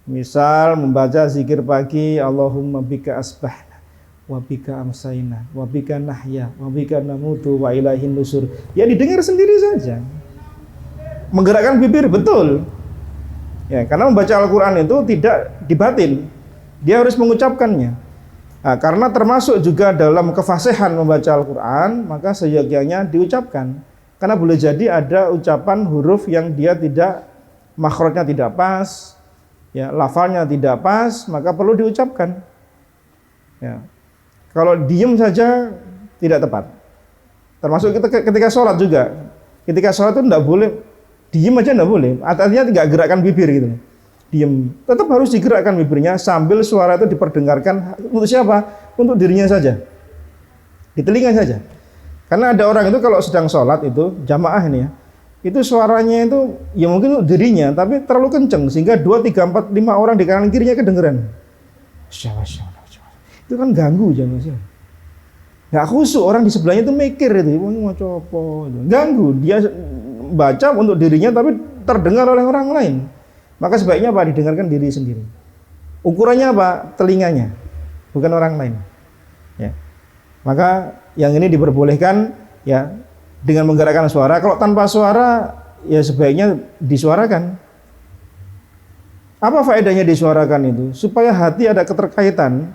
Speaker 1: Misal membaca zikir pagi, Allahumma bika asbahna wa bika amsayna wa bika nahya wa bika namutu wa ilaihin nusur. Ya didengar sendiri saja. Menggerakkan bibir betul. Ya, karena membaca Al-Quran itu tidak dibatin, dia harus mengucapkannya. Nah, karena termasuk juga dalam kefasihan membaca Al-Quran, maka seyogyanya diucapkan. Karena boleh jadi ada ucapan huruf yang dia tidak, makhrajnya tidak pas, ya, lafalnya tidak pas, maka perlu diucapkan. Ya. Kalau diem saja tidak tepat. Termasuk ketika sholat juga. Ketika sholat itu tidak boleh diem aja, enggak boleh. Artinya tidak gerakkan bibir gitu. Diem. Tetap harus digerakkan bibirnya sambil suara itu diperdengarkan untuk siapa? Untuk dirinya saja. Di telinga saja. Karena ada orang itu kalau sedang sholat itu, jamaah ini ya, itu suaranya itu ya mungkin untuk dirinya, tapi terlalu kenceng sehingga 2, 3, 4, 5 orang di kanan kirinya kedengeran. Itu kan ganggu jamaah sih. Nggak khusyuk, orang di sebelahnya itu mikir itu, mau copo, ganggu. Dia baca untuk dirinya tapi terdengar oleh orang lain. Maka sebaiknya apa? Didengarkan diri sendiri. Ukurannya apa? Telinganya, bukan orang lain. Ya. Maka yang ini diperbolehkan ya dengan menggerakkan suara. Kalau tanpa suara ya sebaiknya disuarakan. Apa faedahnya disuarakan itu? Supaya hati ada keterkaitan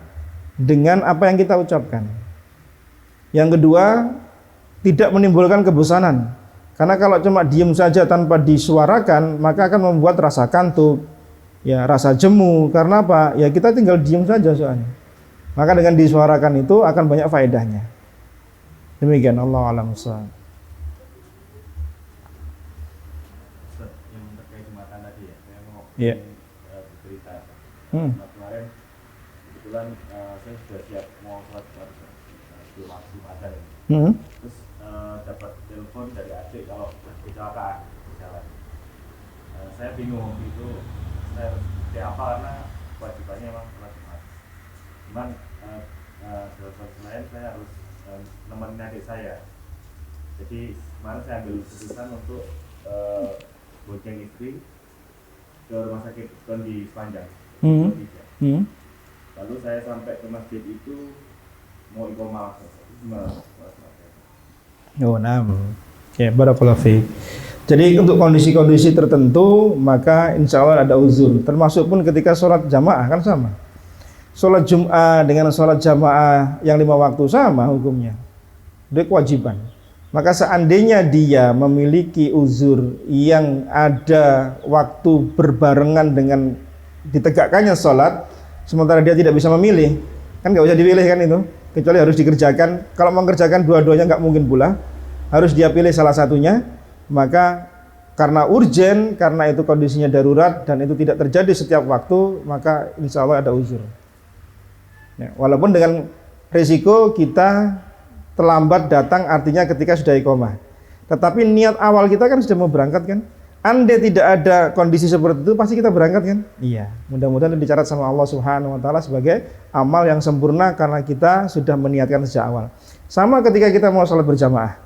Speaker 1: dengan apa yang kita ucapkan. Yang kedua, tidak menimbulkan kebosanan. Karena kalau cuma diem saja tanpa disuarakan, maka akan membuat rasa kantuk, ya, rasa jemu. Karena apa? Ya kita tinggal diem saja soalnya. Maka dengan disuarakan itu akan banyak faedahnya. Demikian, Allah a'lam bishawab.
Speaker 2: Yang terkait jumatan tadi ya, saya mau bercerita. Kemarin kebetulan saya sudah siap mau sholat Jumatan. Terus dapat telepon dari adik kalau kecelakaan berjalan. Saya bingung itu, saya harus seperti apa karena kewajibannya memang sholat Jumat. Cuman dalam proses lain saya harus nemenin adik saya. Jadi kemarin saya ambil keputusan untuk bonceng istri ke rumah sakit di Sepanjang. Lalu saya sampai ke masjid itu mau iqomah langsung.
Speaker 1: Oh, ya, barakallahu fiik. Jadi untuk kondisi-kondisi tertentu maka insya Allah ada uzur. Termasuk pun ketika sholat jamaah kan sama. Sholat Jum'ah dengan sholat jamaah yang 5 waktu sama hukumnya. Itu kewajiban. Maka seandainya dia memiliki uzur yang ada waktu berbarengan dengan ditegakkannya sholat, sementara dia tidak bisa memilih, kan nggak usah dipilih kan itu. Kecuali harus dikerjakan. Kalau mengerjakan dua-duanya nggak mungkin pula, harus dia pilih salah satunya. Maka karena urgen, karena itu kondisinya darurat dan itu tidak terjadi setiap waktu, maka insya Allah ada uzur. Ya, walaupun dengan risiko kita terlambat datang, artinya ketika sudah iqomah. Tetapi niat awal kita kan sudah mau berangkat kan. Andai tidak ada kondisi seperti itu, pasti kita berangkat kan? Iya. Mudah-mudahan dicatat sama Allah Subhanahu wa taala sebagai amal yang sempurna karena kita sudah meniatkan sejak awal. Sama ketika kita mau sholat berjamaah.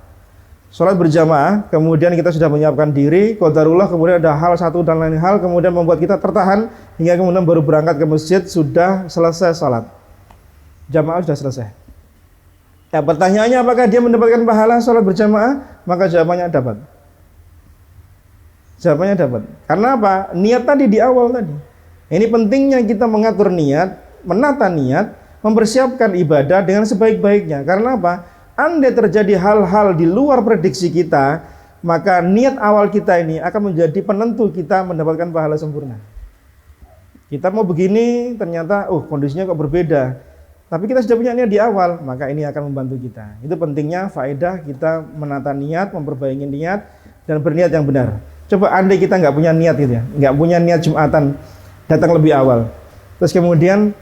Speaker 1: Sholat berjamaah, kemudian kita sudah menyiapkan diri, qadarullah, kemudian ada hal satu dan lain hal, kemudian membuat kita tertahan, hingga kemudian baru berangkat ke masjid, sudah selesai sholat. Jamaah sudah selesai. Ya, pertanyaannya apakah dia mendapatkan pahala sholat berjamaah? Maka jawabannya dapat. Jawabannya dapat. Karena apa? Niat tadi di awal tadi. Ini pentingnya kita mengatur niat, menata niat, mempersiapkan ibadah dengan sebaik-baiknya. Karena apa? Andai terjadi hal-hal di luar prediksi kita, maka niat awal kita ini akan menjadi penentu kita mendapatkan pahala sempurna. Kita mau begini, ternyata kondisinya kok berbeda. Tapi kita sudah punya niat di awal, maka ini akan membantu kita. Itu pentingnya faedah kita menata niat, memperbaiki niat, dan berniat yang benar. Coba andai kita nggak punya niat gitu ya, nggak punya niat Jumatan, datang lebih awal. Terus kemudian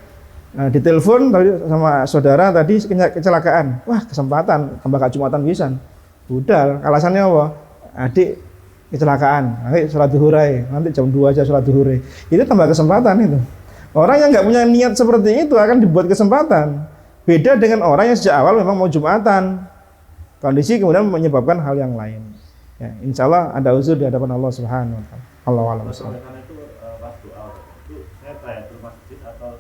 Speaker 1: ditelepon sama saudara tadi kecelakaan. Wah, kesempatan tambah gak Jumatan bisa. Udah, alasannya apa? Adik kecelakaan, nanti sholat zuhur aja, nanti jam 2 aja sholat zuhur. Itu tambah kesempatan itu. Orang yang nggak punya niat seperti itu akan dibuat kesempatan. Beda dengan orang yang sejak awal memang mau Jumatan. Kondisi kemudian menyebabkan hal yang lain. Ya, insya Allah ada uzur di hadapan Allah Subhanahu wa taala. Allahu a'lam.
Speaker 2: Karena itu pas doa itu saya tanya ke masjid atau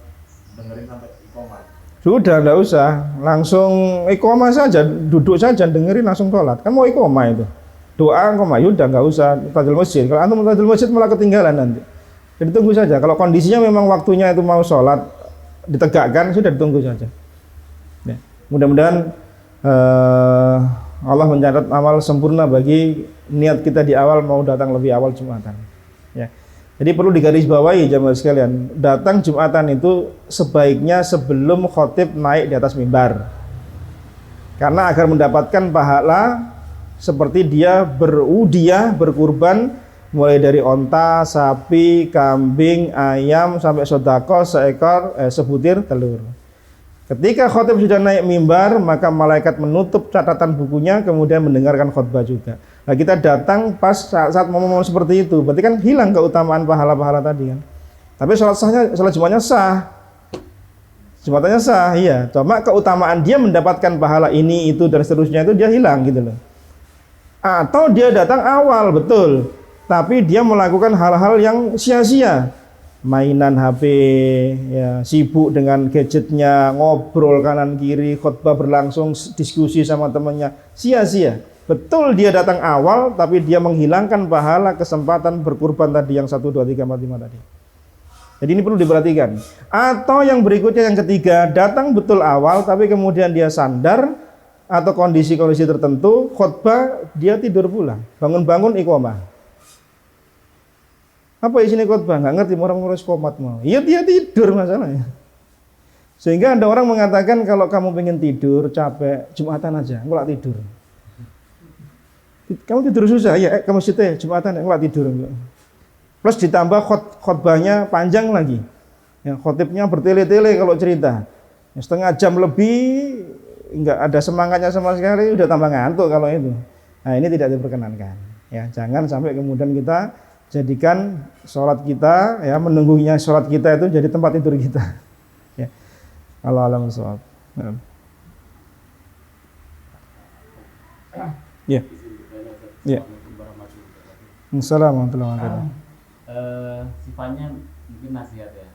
Speaker 2: dengerin sampai iqomah.
Speaker 1: Sudah, enggak usah. Langsung iqomah saja, duduk saja dengerin langsung sholat. Kan mau iqomah itu. Doa iqomah, udah enggak usah tadil masjid. Kalau antum tadil masjid malah ketinggalan nanti. Jadi tunggu saja. Kalau kondisinya memang waktunya itu mau sholat ditegakkan, sudah ditunggu saja. Ya. Mudah-mudahan Allah mencatat amal sempurna bagi niat kita di awal mau datang lebih awal Jumatan. Ya. Jadi perlu digarisbawahi jamaah sekalian, datang Jumatan itu sebaiknya sebelum khotib naik di atas mimbar. Karena agar mendapatkan pahala seperti dia berudiah, berkurban mulai dari onta, sapi, kambing, ayam sampai sedekah seekor sebutir telur. Ketika khotib sudah naik mimbar, maka malaikat menutup catatan bukunya, kemudian mendengarkan khutbah juga. Nah, kita datang pas saat momen-momen seperti itu, berarti kan hilang keutamaan pahala-pahala tadi kan. Tapi sholat Jumatnya sah, Jumatannya sah, iya. Cuma keutamaan dia mendapatkan pahala ini, itu dan seterusnya itu dia hilang gitu loh. Atau dia datang awal betul, tapi dia melakukan hal-hal yang sia-sia. Mainan HP, ya, sibuk dengan gadgetnya, ngobrol kanan kiri, khutbah berlangsung, diskusi sama temannya, sia-sia. Betul dia datang awal, tapi dia menghilangkan pahala kesempatan berkurban tadi yang 1, 2, 3, 4, 5 tadi. Jadi ini perlu diperhatikan. Atau yang berikutnya, yang ketiga, datang betul awal, tapi kemudian dia sandar atau kondisi-kondisi tertentu, khutbah dia tidur pulang, bangun-bangun iqomah. Apa isinya khutbah? Nggak ngerti, orang ngurus komat mau. Iya, dia tidur masalahnya. Sehingga ada orang mengatakan kalau kamu pengen tidur, capek, Jumatan aja, nggak tidur. Kamu tidur susah, ya kamu situ Jumatan, nggak tidur. Plus ditambah khutbahnya panjang lagi. Ya, khotibnya bertele-tele kalau cerita. Ya, setengah jam lebih, nggak ada semangatnya sama sekali, udah tambah ngantuk kalau itu. Nah, ini tidak diperkenankan. Ya, jangan sampai kemudian kita jadikan sholat kita, ya, menunggunya sholat kita itu jadi tempat tidur kita. Ya. Allah alam shawab. Ya. Ya. Assalamualaikum warahmatullahi wabarakatuh.
Speaker 3: Sifatnya mungkin nasihat ya,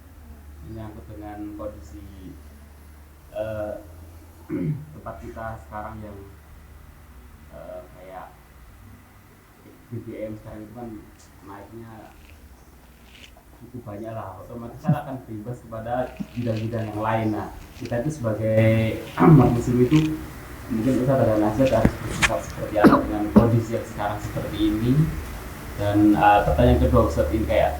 Speaker 3: menyangkut dengan kondisi tempat kita sekarang yang kayak BBM sekarang itu kan naiknya cukup banyak lah, otomatis kan akan berimbas kepada bidang-bidang yang lain. Nah, kita itu sebagai umat muslim itu mungkin Ustaz ada nasihat harus bersikap seperti apa dengan kondisi yang sekarang seperti ini. Dan pertanyaan kedua Ustaz, ini kayak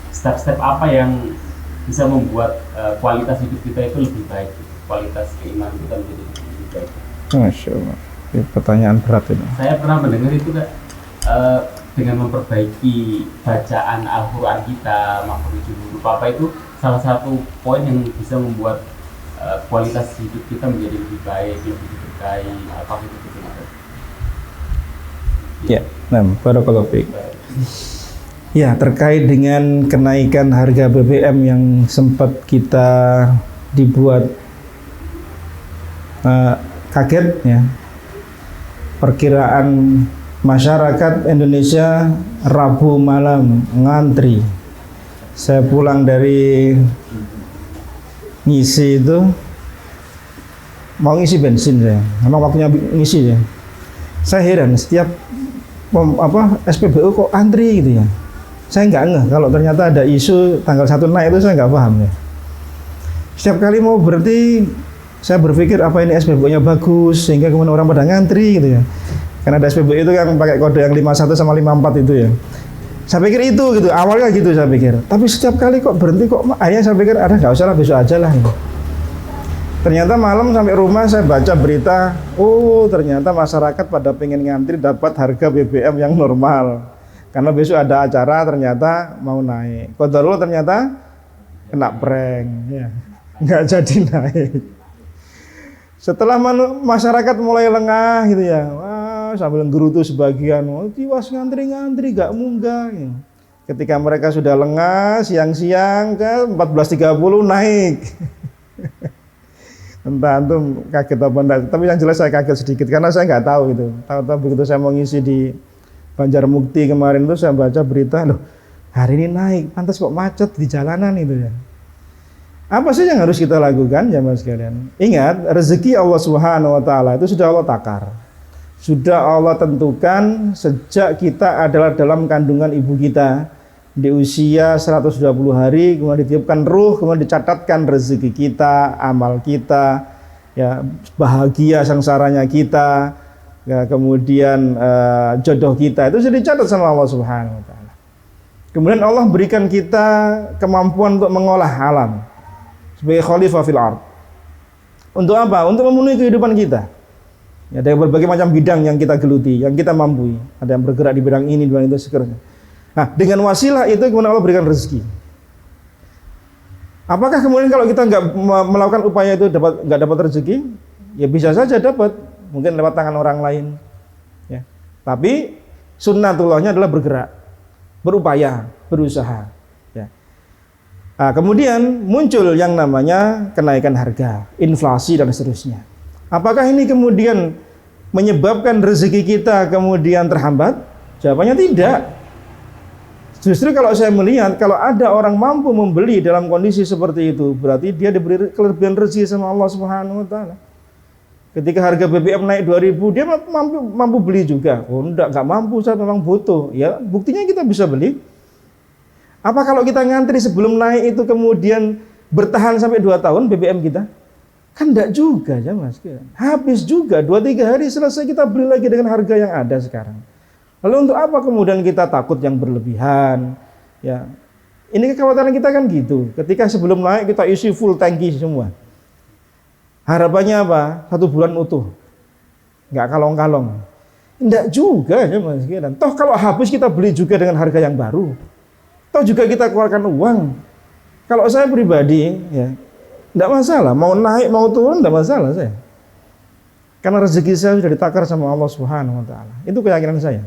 Speaker 3: step-step apa yang bisa membuat kualitas hidup kita itu lebih baik, kualitas keimanan kita menjadi lebih baik.
Speaker 1: Masya Allah, ini pertanyaan berat ini.
Speaker 3: Saya pernah mendengar itu Kak, dengan memperbaiki bacaan Al-Quran kita, makhluk huruf apa itu salah satu poin yang bisa membuat kualitas hidup kita menjadi lebih baik, lebih diberkahi, apa itu.
Speaker 1: Ya, barakallahu fiik. Ya, terkait dengan kenaikan harga BBM yang sempat kita dibuat kaget ya. Perkiraan masyarakat Indonesia Rabu malam ngantri. Saya pulang dari ngisi itu mau ngisi bensin saya, memang waktunya ngisi ya. Saya heran setiap SPBU kok antri gitu ya. Saya nggak ngeh kalau ternyata ada isu tanggal 1 naik itu, saya nggak paham ya. Setiap kali mau berhenti saya berpikir apa ini SPBU-nya bagus sehingga kemudian orang pada ngantri gitu ya. Karena ada SPBU itu kan pakai kode yang 51 sama 54 itu ya. Saya pikir itu gitu, awalnya gitu saya pikir. Tapi setiap kali kok berhenti kok, akhirnya saya pikir ada nggak usah lah, besok aja lah. Gitu. Ternyata malam sampai rumah saya baca berita, oh ternyata masyarakat pada pengen ngantri dapat harga BBM yang normal. Karena besok ada acara ternyata mau naik. Qadarullah ternyata kena prank, ya. Nggak jadi naik. Setelah masyarakat mulai lengah gitu ya, wah, sambil gerutu sebagian, tiwas ngantri gak munggah. Ya. Ketika mereka sudah lengah, siang-siang ke 14.30 naik. Entah antum kaget apa enggak, tapi yang jelas saya kaget sedikit karena saya nggak tahu itu. Tahu-tahu begitu saya mau ngisi di Banjarmukti kemarin itu saya baca berita, loh hari ini naik, pantas kok macet di jalanan itu ya. Apa sih yang harus kita lakukan jamaah sekalian? Ingat, rezeki Allah Subhanahu wa taala itu sudah Allah takar. Sudah Allah tentukan sejak kita adalah dalam kandungan ibu kita di usia 120 hari, kemudian ditiupkan ruh, kemudian dicatatkan rezeki kita, amal kita, ya bahagia sengsaranya kita, ya, kemudian jodoh kita itu sudah dicatat sama Allah Subhanahu wa taala. Kemudian Allah berikan kita kemampuan untuk mengolah alam sebagai khalifah fil ard. Untuk apa? Untuk memenuhi kehidupan kita. Ya, ada berbagai macam bidang yang kita geluti, yang kita mampu. Ada yang bergerak di bidang ini, di bidang itu, seterusnya. Nah, dengan wasilah itu kemudian Allah berikan rezeki. Apakah kemudian kalau kita nggak melakukan upaya itu nggak dapat rezeki? Ya bisa saja dapat, mungkin lewat tangan orang lain. Ya. Tapi sunnatullahnya adalah bergerak, berupaya, berusaha. Nah, kemudian muncul yang namanya kenaikan harga, inflasi dan seterusnya. Apakah ini kemudian menyebabkan rezeki kita kemudian terhambat? Jawabannya tidak. Justru kalau saya melihat kalau ada orang mampu membeli dalam kondisi seperti itu, berarti dia diberi kelebihan rezeki sama Allah Subhanahu wa taala. Ketika harga BBM naik 2.000, dia mampu beli juga. Oh enggak mampu, saya memang butuh. Ya, buktinya kita bisa beli. Apa kalau kita ngantri sebelum naik itu kemudian bertahan sampai 2 tahun BBM kita? Kan enggak juga ya mas. Habis juga 2-3 hari selesai kita beli lagi dengan harga yang ada sekarang. Lalu untuk apa kemudian kita takut yang berlebihan? Ya, ini kekhawatiran kita kan gitu. Ketika sebelum naik kita isi full tangki semua. Harapannya apa? 1 bulan utuh. Enggak kalong-kalong. Enggak juga ya mas. Toh kalau habis kita beli juga dengan harga yang baru. Toh juga kita keluarkan uang. Kalau saya pribadi, ya, tidak masalah. Mau naik, mau turun, tidak masalah saya. Karena rezeki saya sudah ditakar sama Allah Subhanahu wa taala. Itu keyakinan saya.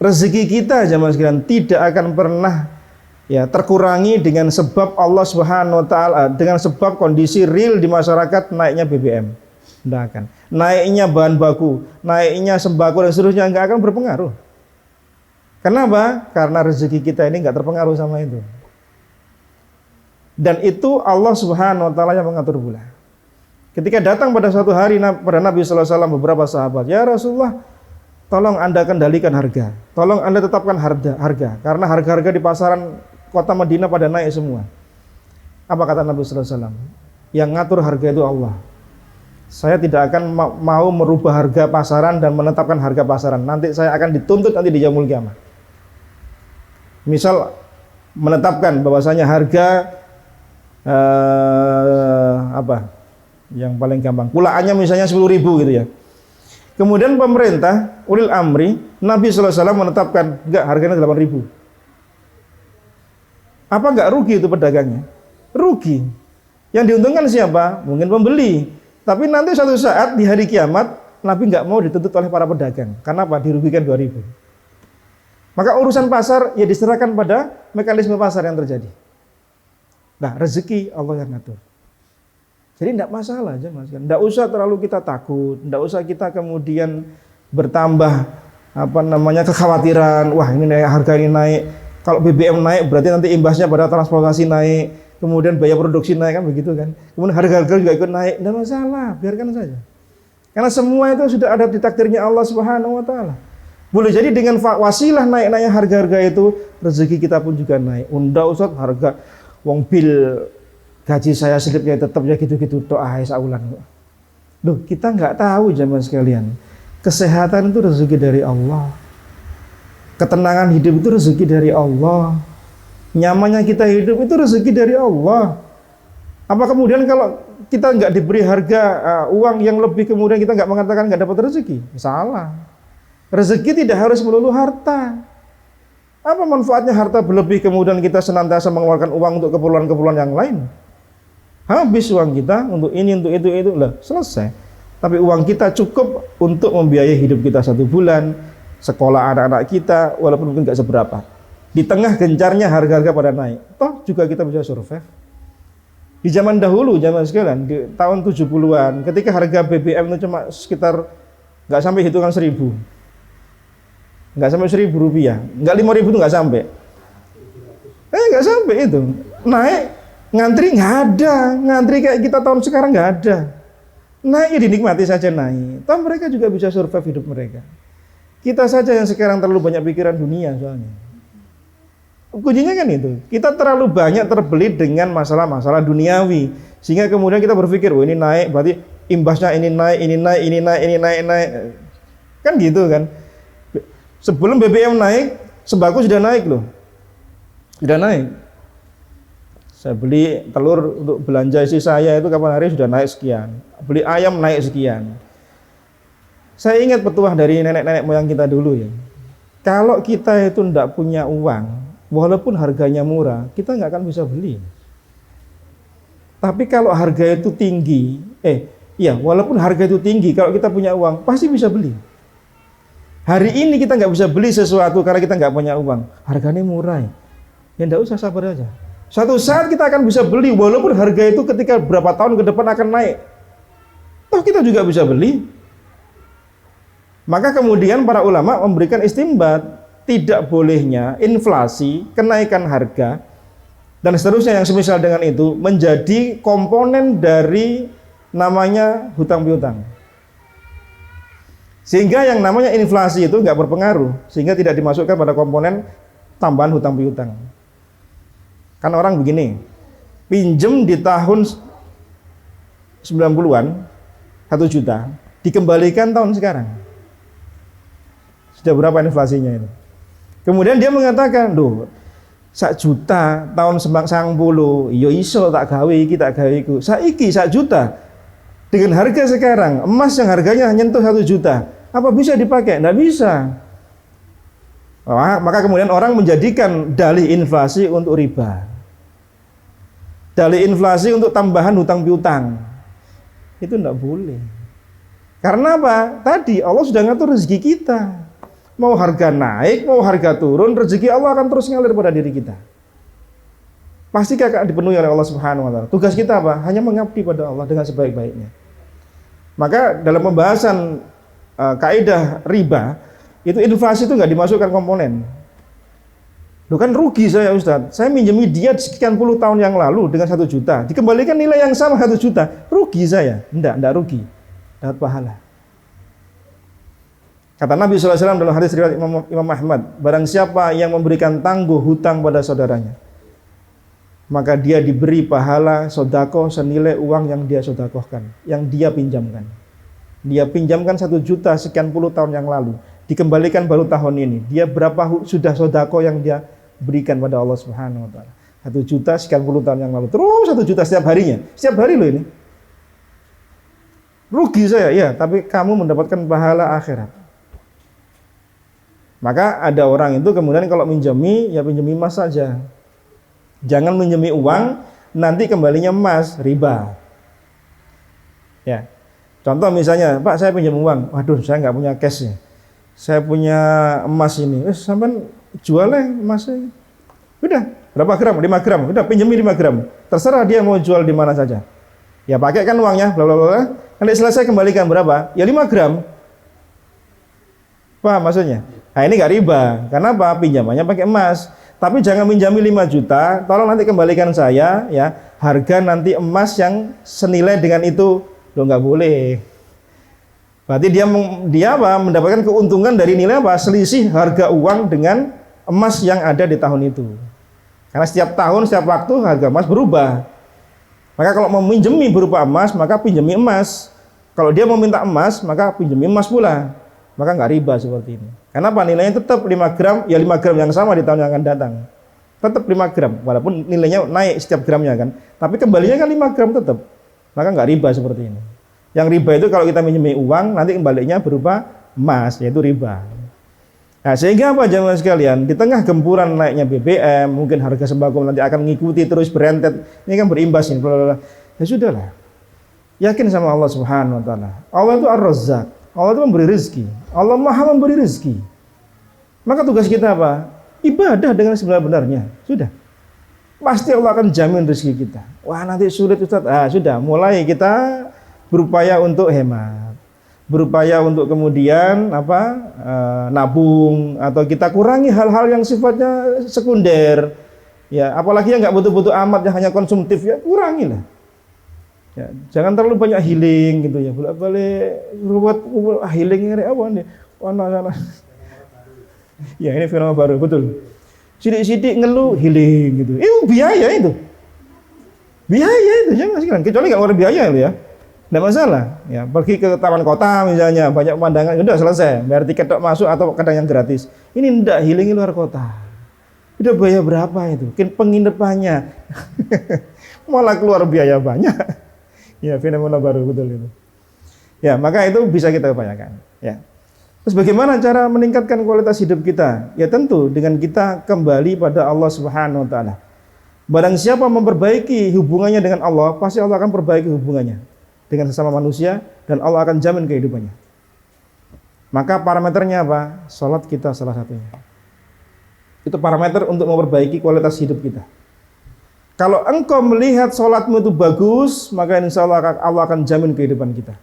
Speaker 1: Rezeki kita jamaah sekalian tidak akan pernah ya terkurangi dengan sebab Allah Subhanahu wa taala, dengan sebab kondisi real di masyarakat naiknya BBM. Tidak akan. Naiknya bahan baku, naiknya sembako dan seterusnya enggak akan berpengaruh. Kenapa? Karena rezeki kita ini nggak terpengaruh sama itu. Dan itu Allah Subhanahu wa taala yang mengatur pula. Ketika datang pada suatu hari pada Nabi sallallahu alaihi wasallam beberapa sahabat, "Ya Rasulullah, tolong Anda kendalikan harga. Tolong Anda tetapkan harga karena harga-harga di pasaran kota Madinah pada naik semua." Apa kata Nabi sallallahu alaihi wasallam? Yang ngatur harga itu Allah. Saya tidak akan mau merubah harga pasaran dan menetapkan harga pasaran. Nanti saya akan dituntut nanti di yaumul qiyamah. Misal menetapkan bahwasanya harga yang paling gampang, kulaannya misalnya 10.000 gitu ya. Kemudian pemerintah ulil amri Nabi sallallahu alaihi wasallam menetapkan enggak harganya 8.000. Apa enggak rugi itu pedagangnya? Rugi. Yang diuntungkan siapa? Mungkin pembeli. Tapi nanti suatu saat di hari kiamat Nabi nggak mau dituntut oleh para pedagang. Karena apa? Dirugikan 2.000. Maka urusan pasar ya diserahkan pada mekanisme pasar yang terjadi. Nah, rezeki Allah yang ngatur. Jadi tidak masalah aja Mas. Tidak usah terlalu kita takut, tidak usah kita kemudian bertambah kekhawatiran. Wah, ini naik, harga ini naik. Kalau BBM naik berarti nanti imbasnya pada transportasi naik, kemudian biaya produksi naik, kan begitu kan. Kemudian harga-harga juga ikut naik. Tidak masalah, biarkan saja. Karena semua itu sudah ada di takdirnya Allah Subhanahu wa taala. Boleh jadi dengan wasilah naik-naiknya harga-harga itu rezeki kita pun juga naik. Unda Ustaz, harga wong bil gaji saya selipnya tetap ya gitu-gitu doa saulan. Loh, kita nggak tahu jamaah sekalian. Kesehatan itu rezeki dari Allah. Ketenangan hidup itu rezeki dari Allah. Nyamannya kita hidup itu rezeki dari Allah. Apa kemudian kalau kita nggak diberi harga uang yang lebih, kemudian kita nggak mengatakan nggak dapat rezeki? Salah. Rezeki tidak harus melulu harta. Apa manfaatnya harta berlebih kemudian kita senantiasa mengeluarkan uang untuk keperluan-keperluan yang lain? Habis uang kita untuk ini, untuk itu lah, selesai. Tapi uang kita cukup untuk membiayai hidup kita 1 bulan, sekolah anak-anak kita, walaupun mungkin nggak seberapa. Di tengah gencarnya harga-harga pada naik, toh juga kita bisa survive. Di zaman dahulu, zaman sekalian, di tahun 70-an, ketika harga BBM itu cuma sekitar nggak sampai hitungan 1.000, nggak sampai 1.000 rupiah, nggak 5.000 itu nggak sampai. Nggak sampai itu, naik. Ngantri nggak ada, ngantri kayak kita tahun sekarang nggak ada. Naik ya dinikmati saja naik. Toh mereka juga bisa survive hidup mereka. Kita saja yang sekarang terlalu banyak pikiran dunia soalnya. Kuncinya kan itu. Kita terlalu banyak terbeli dengan masalah-masalah duniawi, sehingga kemudian kita berpikir, oh ini naik, berarti imbasnya ini naik, ini naik, ini naik, ini naik. Kan gitu kan. Sebelum BBM naik, sembako sudah naik loh. Sudah naik. Saya beli telur untuk belanja isi saya itu kapan hari sudah naik sekian. Beli ayam naik sekian. Saya ingat petuah dari nenek-nenek moyang kita dulu ya. Kalau kita itu tidak punya uang, walaupun harganya murah, kita nggak akan bisa beli. Tapi kalau harga itu tinggi, walaupun harga itu tinggi, kalau kita punya uang, pasti bisa beli. Hari ini kita nggak bisa beli sesuatu karena kita nggak punya uang. Harganya murah, ya nggak usah, sabar aja. Suatu saat kita akan bisa beli, walaupun harga itu ketika berapa tahun ke depan akan naik. Toh kita juga bisa beli. Maka kemudian para ulama memberikan istimbat, tidak bolehnya inflasi, kenaikan harga, dan seterusnya yang semisal dengan itu menjadi komponen dari namanya hutang piutang. Sehingga yang namanya inflasi itu nggak berpengaruh, sehingga tidak dimasukkan pada komponen tambahan hutang piutang. Kan orang begini, pinjem di tahun 90-an 1 juta, dikembalikan tahun sekarang. Sudah berapa inflasinya itu? Kemudian dia mengatakan, "Duh, 1 juta tahun 90, yo iso tak gawe iki tak gawe iku. Saiki 1 juta dengan harga sekarang, emas yang harganya nyentuh 1 juta, apa bisa dipakai? Nggak bisa." Maka kemudian orang menjadikan dalih inflasi untuk riba, dalih inflasi untuk tambahan hutang piutang. Itu tidak boleh. Karena apa? Tadi Allah sudah ngatur rezeki kita. Mau harga naik, mau harga turun, rezeki Allah akan terus ngalir pada diri kita. Pasti akan dipenuhi oleh Allah Subhanahu wa taala. Tugas kita apa? Hanya mengabdi pada Allah dengan sebaik-baiknya. Maka dalam pembahasan kaidah riba, itu inflasi itu nggak dimasukkan komponen. Loh kan rugi saya Ustaz, saya minjemi dia sekian puluh tahun yang lalu dengan 1 juta, dikembalikan nilai yang sama 1 juta, rugi saya? Enggak rugi, dapat pahala. Kata Nabi SAW dalam hadis riwayat Imam Ahmad, barang siapa yang memberikan tangguh hutang pada saudaranya, maka dia diberi pahala sodako senilai uang yang dia sodakohkan, yang dia pinjamkan. Dia pinjamkan 1 juta sekian puluh tahun yang lalu, dikembalikan baru tahun ini. Dia berapa sudah sodako yang dia berikan pada Allah Subhanahu wa taala. 1 juta sekian puluh tahun yang lalu. Terus 1 juta setiap harinya. Setiap hari loh ini. Rugi saya, ya, tapi kamu mendapatkan pahala akhirat. Maka ada orang itu kemudian kalau minjemi, ya pinjami emas saja. Jangan minjemi uang, nanti kembalinya emas, riba. Ya. Contoh misalnya, Pak saya pinjam uang, waduh saya nggak punya cash ya, saya punya emas ini, sampai jualnya emasnya, udah berapa gram, 5 gram, udah pinjami 5 gram, terserah dia mau jual di mana saja, ya pakai kan uangnya, bla bla bla, nanti selesai kembalikan berapa, ya 5 gram, paham maksudnya? Nah ini nggak riba, karena apa? Pinjamannya pakai emas, tapi jangan pinjami 5 juta, tolong nanti kembalikan saya, ya harga nanti emas yang senilai dengan itu. Lo nggak boleh. Berarti dia apa? Mendapatkan keuntungan dari nilai apa? Selisih harga uang dengan emas yang ada di tahun itu. Karena setiap tahun, setiap waktu harga emas berubah. Maka kalau mau pinjami berupa emas, maka pinjami emas. Kalau dia mau minta emas, maka pinjami emas pula. Maka nggak riba seperti ini. Karena apa? Nilainya tetap 5 gram, ya 5 gram yang sama di tahun yang akan datang. Tetap 5 gram, walaupun nilainya naik setiap gramnya kan. Tapi kembalinya kan 5 gram tetap. Maka nggak riba seperti ini. Yang riba itu kalau kita minjemi uang, nanti kembalinya berupa emas, yaitu riba. Nah, sehingga apa jamaah sekalian, di tengah gempuran naiknya BBM, mungkin harga sembako nanti akan mengikuti terus berentet, ini kan berimbas ini. Ya sudahlah, yakin sama Allah Subhanahu Wa Taala. Allah itu Ar-Razzaq, Allah itu memberi rezeki, Allah Maha memberi rezeki. Maka tugas kita apa? Ibadah dengan sebenar-benarnya, sudah. Pasti Allah akan jamin rezeki kita. Wah nanti sulit Ustaz. Sudah mulai kita berupaya untuk hemat, berupaya untuk kemudian nabung, atau kita kurangi hal-hal yang sifatnya sekunder. Ya, apalagi yang nggak butuh-butuh amat, yang hanya konsumtif, ya kurangilah. Ya, jangan terlalu banyak healing gitu ya. Bolak-balik buat healing ini apa nih? Ya ini fenomena baru, betul. Sidik-sidik ngeluh healing gitu. Itu biaya itu. Biaya itu jangan sekarang. Kecuali nggak ngeluarin biaya itu ya. Nggak masalah. Ya, pergi ke taman kota misalnya, banyak pemandangan, udah selesai. Bayar tiket masuk atau kadang yang gratis. Ini enggak, healing luar kota. Udah biaya berapa itu? Penginapannya. Malah keluar biaya banyak. Ya, fenomena baru betul itu. Ya, maka itu bisa kita upayakan. Ya. Terus bagaimana cara meningkatkan kualitas hidup kita? Ya tentu dengan kita kembali pada Allah Subhanahu Wa Taala. Barang siapa memperbaiki hubungannya dengan Allah, pasti Allah akan perbaiki hubungannya dengan sesama manusia, dan Allah akan jamin kehidupannya. Maka parameternya apa? Salat kita salah satunya. Itu parameter untuk memperbaiki kualitas hidup kita. Kalau engkau melihat salatmu itu bagus, maka insya Allah akan jamin kehidupan kita.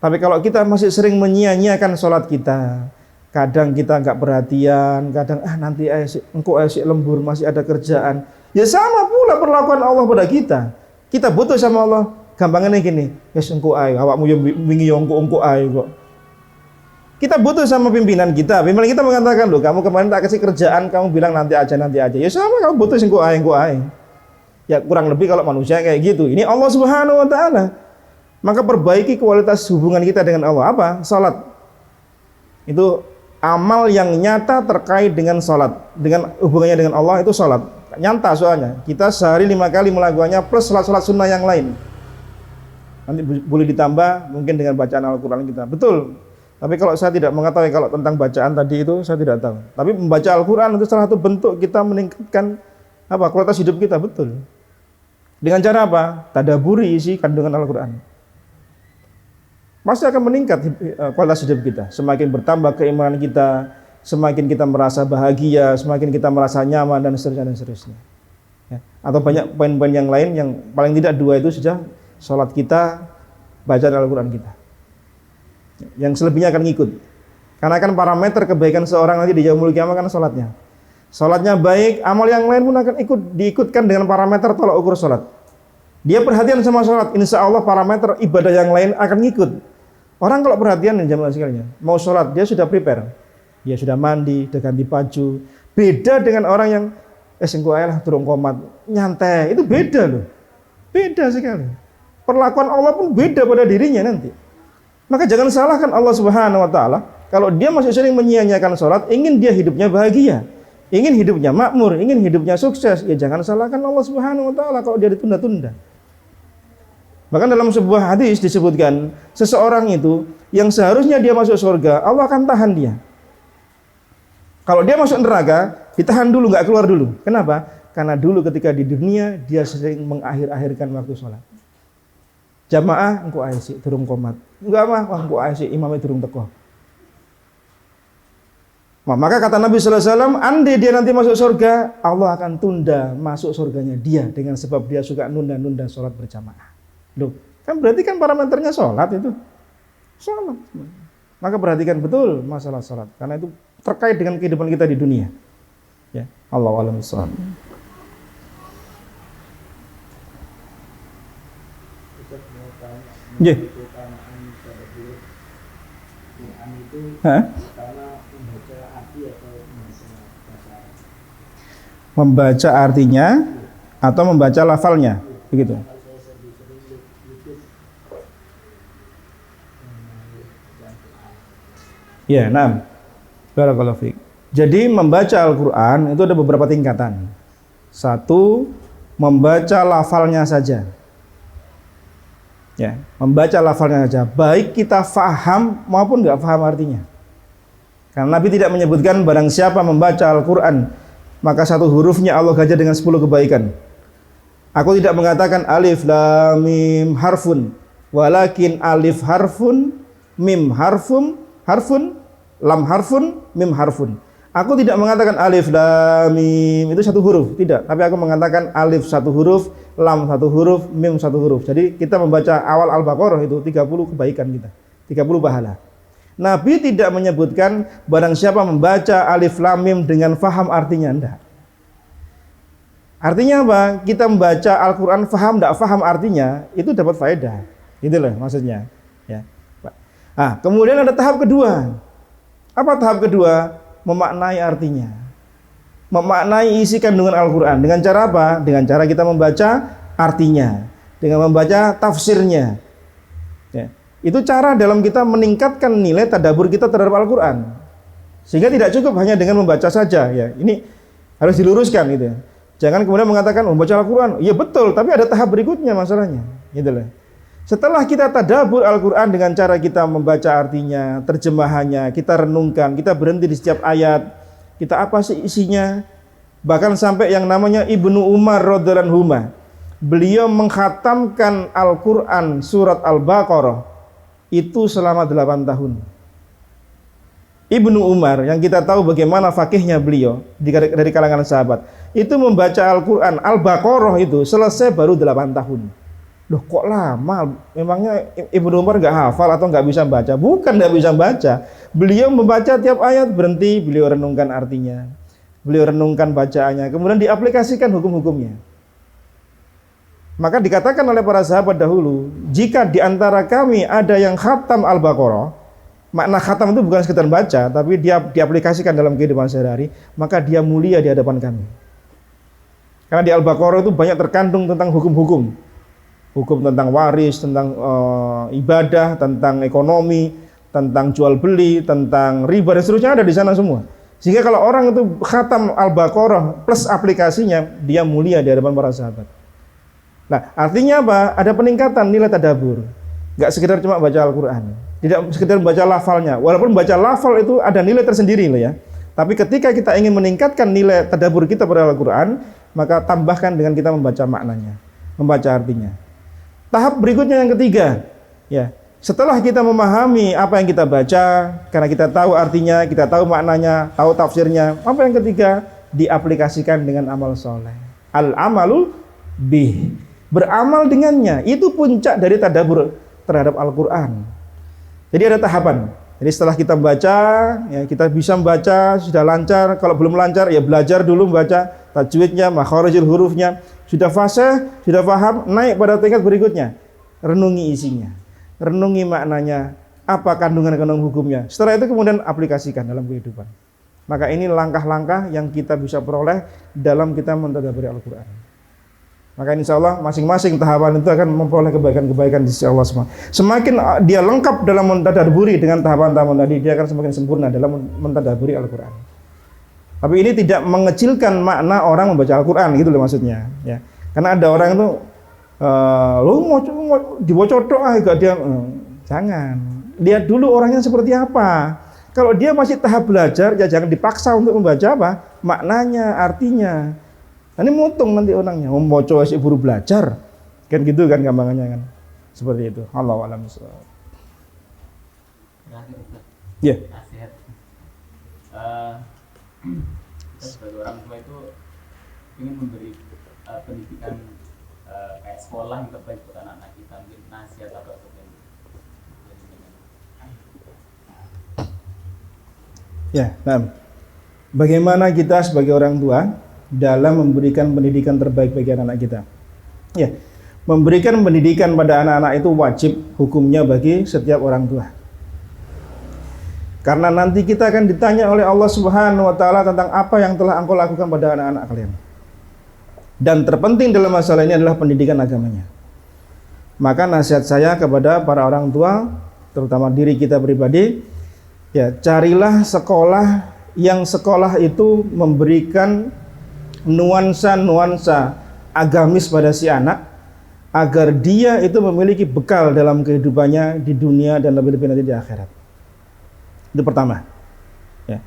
Speaker 1: Tapi kalau kita masih sering menyia-nyiakan sholat kita, kadang kita nggak perhatian, kadang nanti engkau lembur, masih ada kerjaan. Ya sama pula perlakuan Allah pada kita. Kita butuh sama Allah. Gampangnya gini, engkau awakmu yang wingi engkau kok. Kita butuh sama pimpinan kita. Pimpinan kita mengatakan, loh kamu kemarin tak kasih kerjaan, kamu bilang nanti aja. Ya sama kamu butuh engkau Ya kurang lebih kalau manusia kayak gitu. Ini Allah Subhanahu Wa Taala. Maka perbaiki kualitas hubungan kita dengan Allah. Apa? Salat. Itu amal yang nyata terkait dengan salat. Dengan hubungannya dengan Allah itu salat. Nyata soalnya. Kita sehari 5 kali melakukannya plus salat-salat sunnah yang lain. Nanti boleh ditambah mungkin dengan bacaan Al-Quran kita. Betul. Tapi kalau saya tidak mengetahui kalau tentang bacaan tadi itu saya tidak tahu. Tapi membaca Al-Quran itu salah satu bentuk kita meningkatkan kualitas hidup kita. Betul. Dengan cara apa? Tadaburi isi kandungan Al-Quran. Pasti akan meningkat kualitas hidup kita. Semakin bertambah keimanan kita, semakin kita merasa bahagia, semakin kita merasa nyaman, dan seterusnya. Ya. Atau banyak poin-poin yang lain yang paling tidak 2 itu saja, sholat kita, bacaan Al-Quran kita. Yang selebihnya akan ngikut. Karena kan parameter kebaikan seorang nanti di yaumul qiyamah kan sholatnya. Sholatnya baik, amal yang lain pun akan diikutkan dengan parameter tolak ukur sholat. Dia perhatian sama sholat, insya Allah parameter ibadah yang lain akan ngikut. Orang kalau perhatian jamaah sekalian, mau sholat dia sudah prepare, dia sudah mandi, sudah ganti baju. Beda dengan orang yang engkau turun komat, nyantai, itu beda loh, beda sekali. Perlakuan Allah pun beda pada dirinya nanti. Maka jangan salahkan Allah Subhanahu Wa Taala kalau dia masih sering menyia-nyiakan sholat, ingin dia hidupnya bahagia, ingin hidupnya makmur, ingin hidupnya sukses, ya jangan salahkan Allah Subhanahu Wa Taala kalau dia ditunda-tunda. Bahkan dalam sebuah hadis disebutkan, seseorang itu yang seharusnya dia masuk surga, Allah akan tahan dia. Kalau dia masuk neraka, ditahan dulu, nggak keluar dulu. Kenapa? Karena dulu ketika di dunia dia sering mengakhir-akhirkan waktu sholat. Jamaah engko ae sik durung qomat. Enggak mah engko ae sik imame durung teko. Maka kata Nabi sallallahu alaihi wasallam, andai dia nanti masuk surga, Allah akan tunda masuk surganya dia dengan sebab dia suka nunda-nunda sholat berjamaah. Loh, kan berarti kan parameternya sholat itu. Sholat. Maka perhatikan betul masalah sholat, karena itu terkait dengan kehidupan kita di dunia. Ya, Allahu a'lam bishawab. Nggih. Hah? Membaca artinya atau membaca lafalnya, begitu. Ya, nah, barakallahu fiik. Jadi membaca Al-Quran itu ada beberapa tingkatan. Satu, membaca lafalnya saja. Ya, membaca lafalnya saja, baik kita faham maupun nggak faham artinya. Karena Nabi tidak menyebutkan barang siapa membaca Al-Quran maka satu hurufnya Allah ganjar dengan 10 kebaikan. Aku tidak mengatakan alif lam mim harfun, walakin alif harfun, mim harfun, lam harfun, mim harfun. Aku tidak mengatakan alif lam mim itu satu huruf, tidak. Tapi aku mengatakan alif satu huruf, lam satu huruf, mim satu huruf. Jadi kita membaca awal Al-Baqarah itu 30 kebaikan kita, 30 pahala. Nabi tidak menyebutkan barang siapa membaca alif lam mim dengan faham artinya, enggak. Artinya apa? Kita membaca Al-Quran faham enggak faham artinya, itu dapat faedah. Gitu loh maksudnya. Ya. Nah, kemudian ada tahap kedua. Apa tahap kedua? Memaknai artinya. Memaknai isi kandungan Al-Quran. Dengan cara apa? Dengan cara kita membaca artinya. Dengan membaca tafsirnya. Ya. Itu cara dalam kita meningkatkan nilai tadabbur kita terhadap Al-Quran. Sehingga tidak cukup hanya dengan membaca saja. Ya, ini harus diluruskan gitu. Jangan kemudian mengatakan membaca Al-Quran. Iya betul, tapi ada tahap berikutnya masalahnya. Gitu loh. Setelah kita tadabbur Al-Quran dengan cara kita membaca artinya, terjemahannya, kita renungkan, kita berhenti di setiap ayat, kita apa sih isinya. Bahkan sampai yang namanya Ibnu Umar radhiyallahu anhu, beliau mengkhatamkan Al-Quran surat Al-Baqarah itu selama 8 tahun. Ibnu Umar yang kita tahu bagaimana fakihnya beliau dari kalangan sahabat, itu membaca Al-Quran Al-Baqarah itu selesai baru 8 tahun. Loh kok lama? Memangnya Ibnu Umar nggak hafal atau nggak bisa baca? Bukan nggak bisa baca. Beliau membaca tiap ayat, berhenti, beliau renungkan artinya, beliau renungkan bacaannya, kemudian diaplikasikan hukum-hukumnya. Maka dikatakan oleh para sahabat dahulu, jika di antara kami ada yang khatam Al-Baqarah, makna khatam itu bukan sekedar baca, tapi dia diaplikasikan dalam kehidupan sehari-hari, maka dia mulia di hadapan kami. Karena di Al-Baqarah itu banyak terkandung tentang hukum-hukum. Hukum tentang waris, tentang ibadah, tentang ekonomi, tentang jual beli, tentang riba dan seterusnya ada di sana semua. Sehingga kalau orang itu khatam Al-Baqarah plus aplikasinya, dia mulia di hadapan para sahabat. Nah, artinya apa? Ada peningkatan nilai tadabbur. Enggak sekedar cuma baca Al-Quran, tidak sekedar baca lafalnya. Walaupun baca lafal itu ada nilai tersendiri loh ya. Tapi ketika kita ingin meningkatkan nilai tadabbur kita pada Al-Quran, maka tambahkan dengan kita membaca maknanya, membaca artinya. Tahap berikutnya yang ketiga, ya. Setelah kita memahami apa yang kita baca, karena kita tahu artinya, kita tahu maknanya, tahu tafsirnya, apa yang ketiga? Diaplikasikan dengan amal soleh. Al-amalu bih. Beramal dengannya, itu puncak dari tadabbur terhadap Al-Quran. Jadi ada tahapan. Jadi setelah kita membaca, ya kita bisa membaca, sudah lancar. Kalau belum lancar, ya belajar dulu membaca tajwidnya, makharijul hurufnya. Sudah fasih, sudah paham, naik pada tingkat berikutnya. Renungi isinya, renungi maknanya, apa kandungan-kandungan hukumnya. Setelah itu kemudian aplikasikan dalam kehidupan. Maka ini langkah-langkah yang kita bisa peroleh dalam kita mentadabburi Al-Quran. Maka insya Allah masing-masing tahapan itu akan memperoleh kebaikan-kebaikan di sisi Allah semua. Semakin dia lengkap dalam mentadabburi dengan tahapan-tahapan tadi, dia akan semakin sempurna dalam mentadabburi Al-Quran. Tapi ini tidak mengecilkan makna orang membaca Al-Quran, gitu loh maksudnya. Ya. Karena ada orang itu, lo mau dibocodok gak dia, jangan. Lihat dulu orangnya seperti apa. Kalau dia masih tahap belajar, ya jangan dipaksa untuk membaca apa maknanya, artinya. Ini mutung nanti orangnya, mau buru belajar, kan gitu kan gampangannya kan. Seperti itu. Allahu a'lam bishawab.
Speaker 3: Terakhir Ustaz,
Speaker 1: Ya.
Speaker 3: nasihat. Kita sebagai orang tua itu ingin memberi pendidikan kayak sekolah yang terbaik buat anak-anak kita. Mungkin nasihat apa tuh yang
Speaker 1: Ya, nah, bagaimana kita sebagai orang tua dalam memberikan pendidikan terbaik bagi anak-anak kita? Ya, memberikan pendidikan pada anak-anak itu wajib hukumnya bagi setiap orang tua. Karena nanti kita akan ditanya oleh Allah Subhanahu wa taala tentang apa yang telah engkau lakukan pada anak-anak kalian. Dan terpenting dalam masalah ini adalah pendidikan agamanya. Maka nasihat saya kepada para orang tua, terutama diri kita pribadi, ya, carilah sekolah yang sekolah itu memberikan nuansa-nuansa agamis pada si anak, agar dia itu memiliki bekal dalam kehidupannya di dunia dan lebih-lebih nanti di akhirat. Itu pertama. Ya.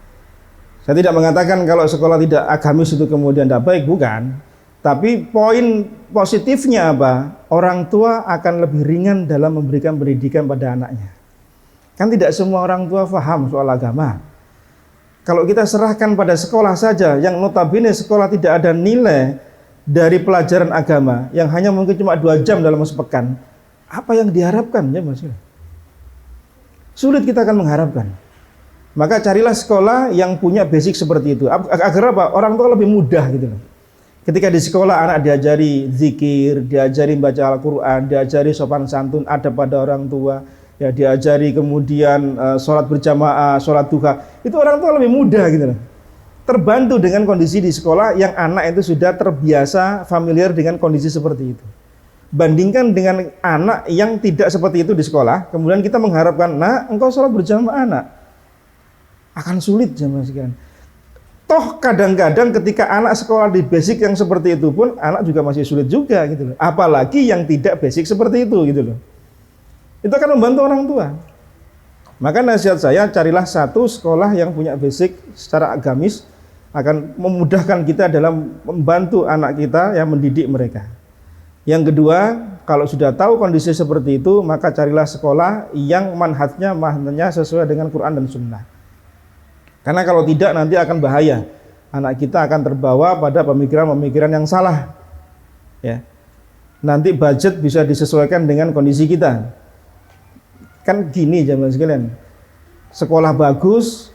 Speaker 1: Saya tidak mengatakan kalau sekolah tidak agamis itu kemudian tidak baik, bukan. Tapi poin positifnya apa? Orang tua akan lebih ringan dalam memberikan pendidikan pada anaknya. Kan tidak semua orang tua paham soal agama. Kalau kita serahkan pada sekolah saja, yang notabene sekolah tidak ada nilai dari pelajaran agama, yang hanya mungkin cuma 2 jam dalam sepekan, apa yang diharapkan ya Mas? Sulit kita akan mengharapkan. Maka carilah sekolah yang punya basic seperti itu. Agar apa? Orang tua lebih mudah gitu loh. Ketika di sekolah anak diajari zikir, diajari baca Al-Quran, diajari sopan santun, adab pada orang tua, ya diajari kemudian sholat berjamaah, sholat duha, itu orang tua lebih mudah gitu loh. Terbantu dengan kondisi di sekolah yang anak itu sudah terbiasa familiar dengan kondisi seperti itu. Bandingkan dengan anak yang tidak seperti itu di sekolah, kemudian kita mengharapkan, nah engkau sholat berjamaah anak, akan sulit jamaah sekalian. Toh kadang-kadang ketika anak sekolah di basic yang seperti itu pun anak juga masih sulit juga gitu loh. Apalagi yang tidak basic seperti itu gitu loh. Itu akan membantu orang tua. Maka nasihat saya, carilah satu sekolah yang punya basic secara agamis, akan memudahkan kita dalam membantu anak kita yang mendidik mereka. Yang kedua, kalau sudah tahu kondisi seperti itu, maka carilah sekolah yang manhajnya sesuai dengan Quran dan Sunnah. Karena kalau tidak nanti akan bahaya. Anak kita akan terbawa pada pemikiran-pemikiran yang salah. Ya. Nanti budget bisa disesuaikan dengan kondisi kita. Kan gini jamaah sekalian. Sekolah bagus,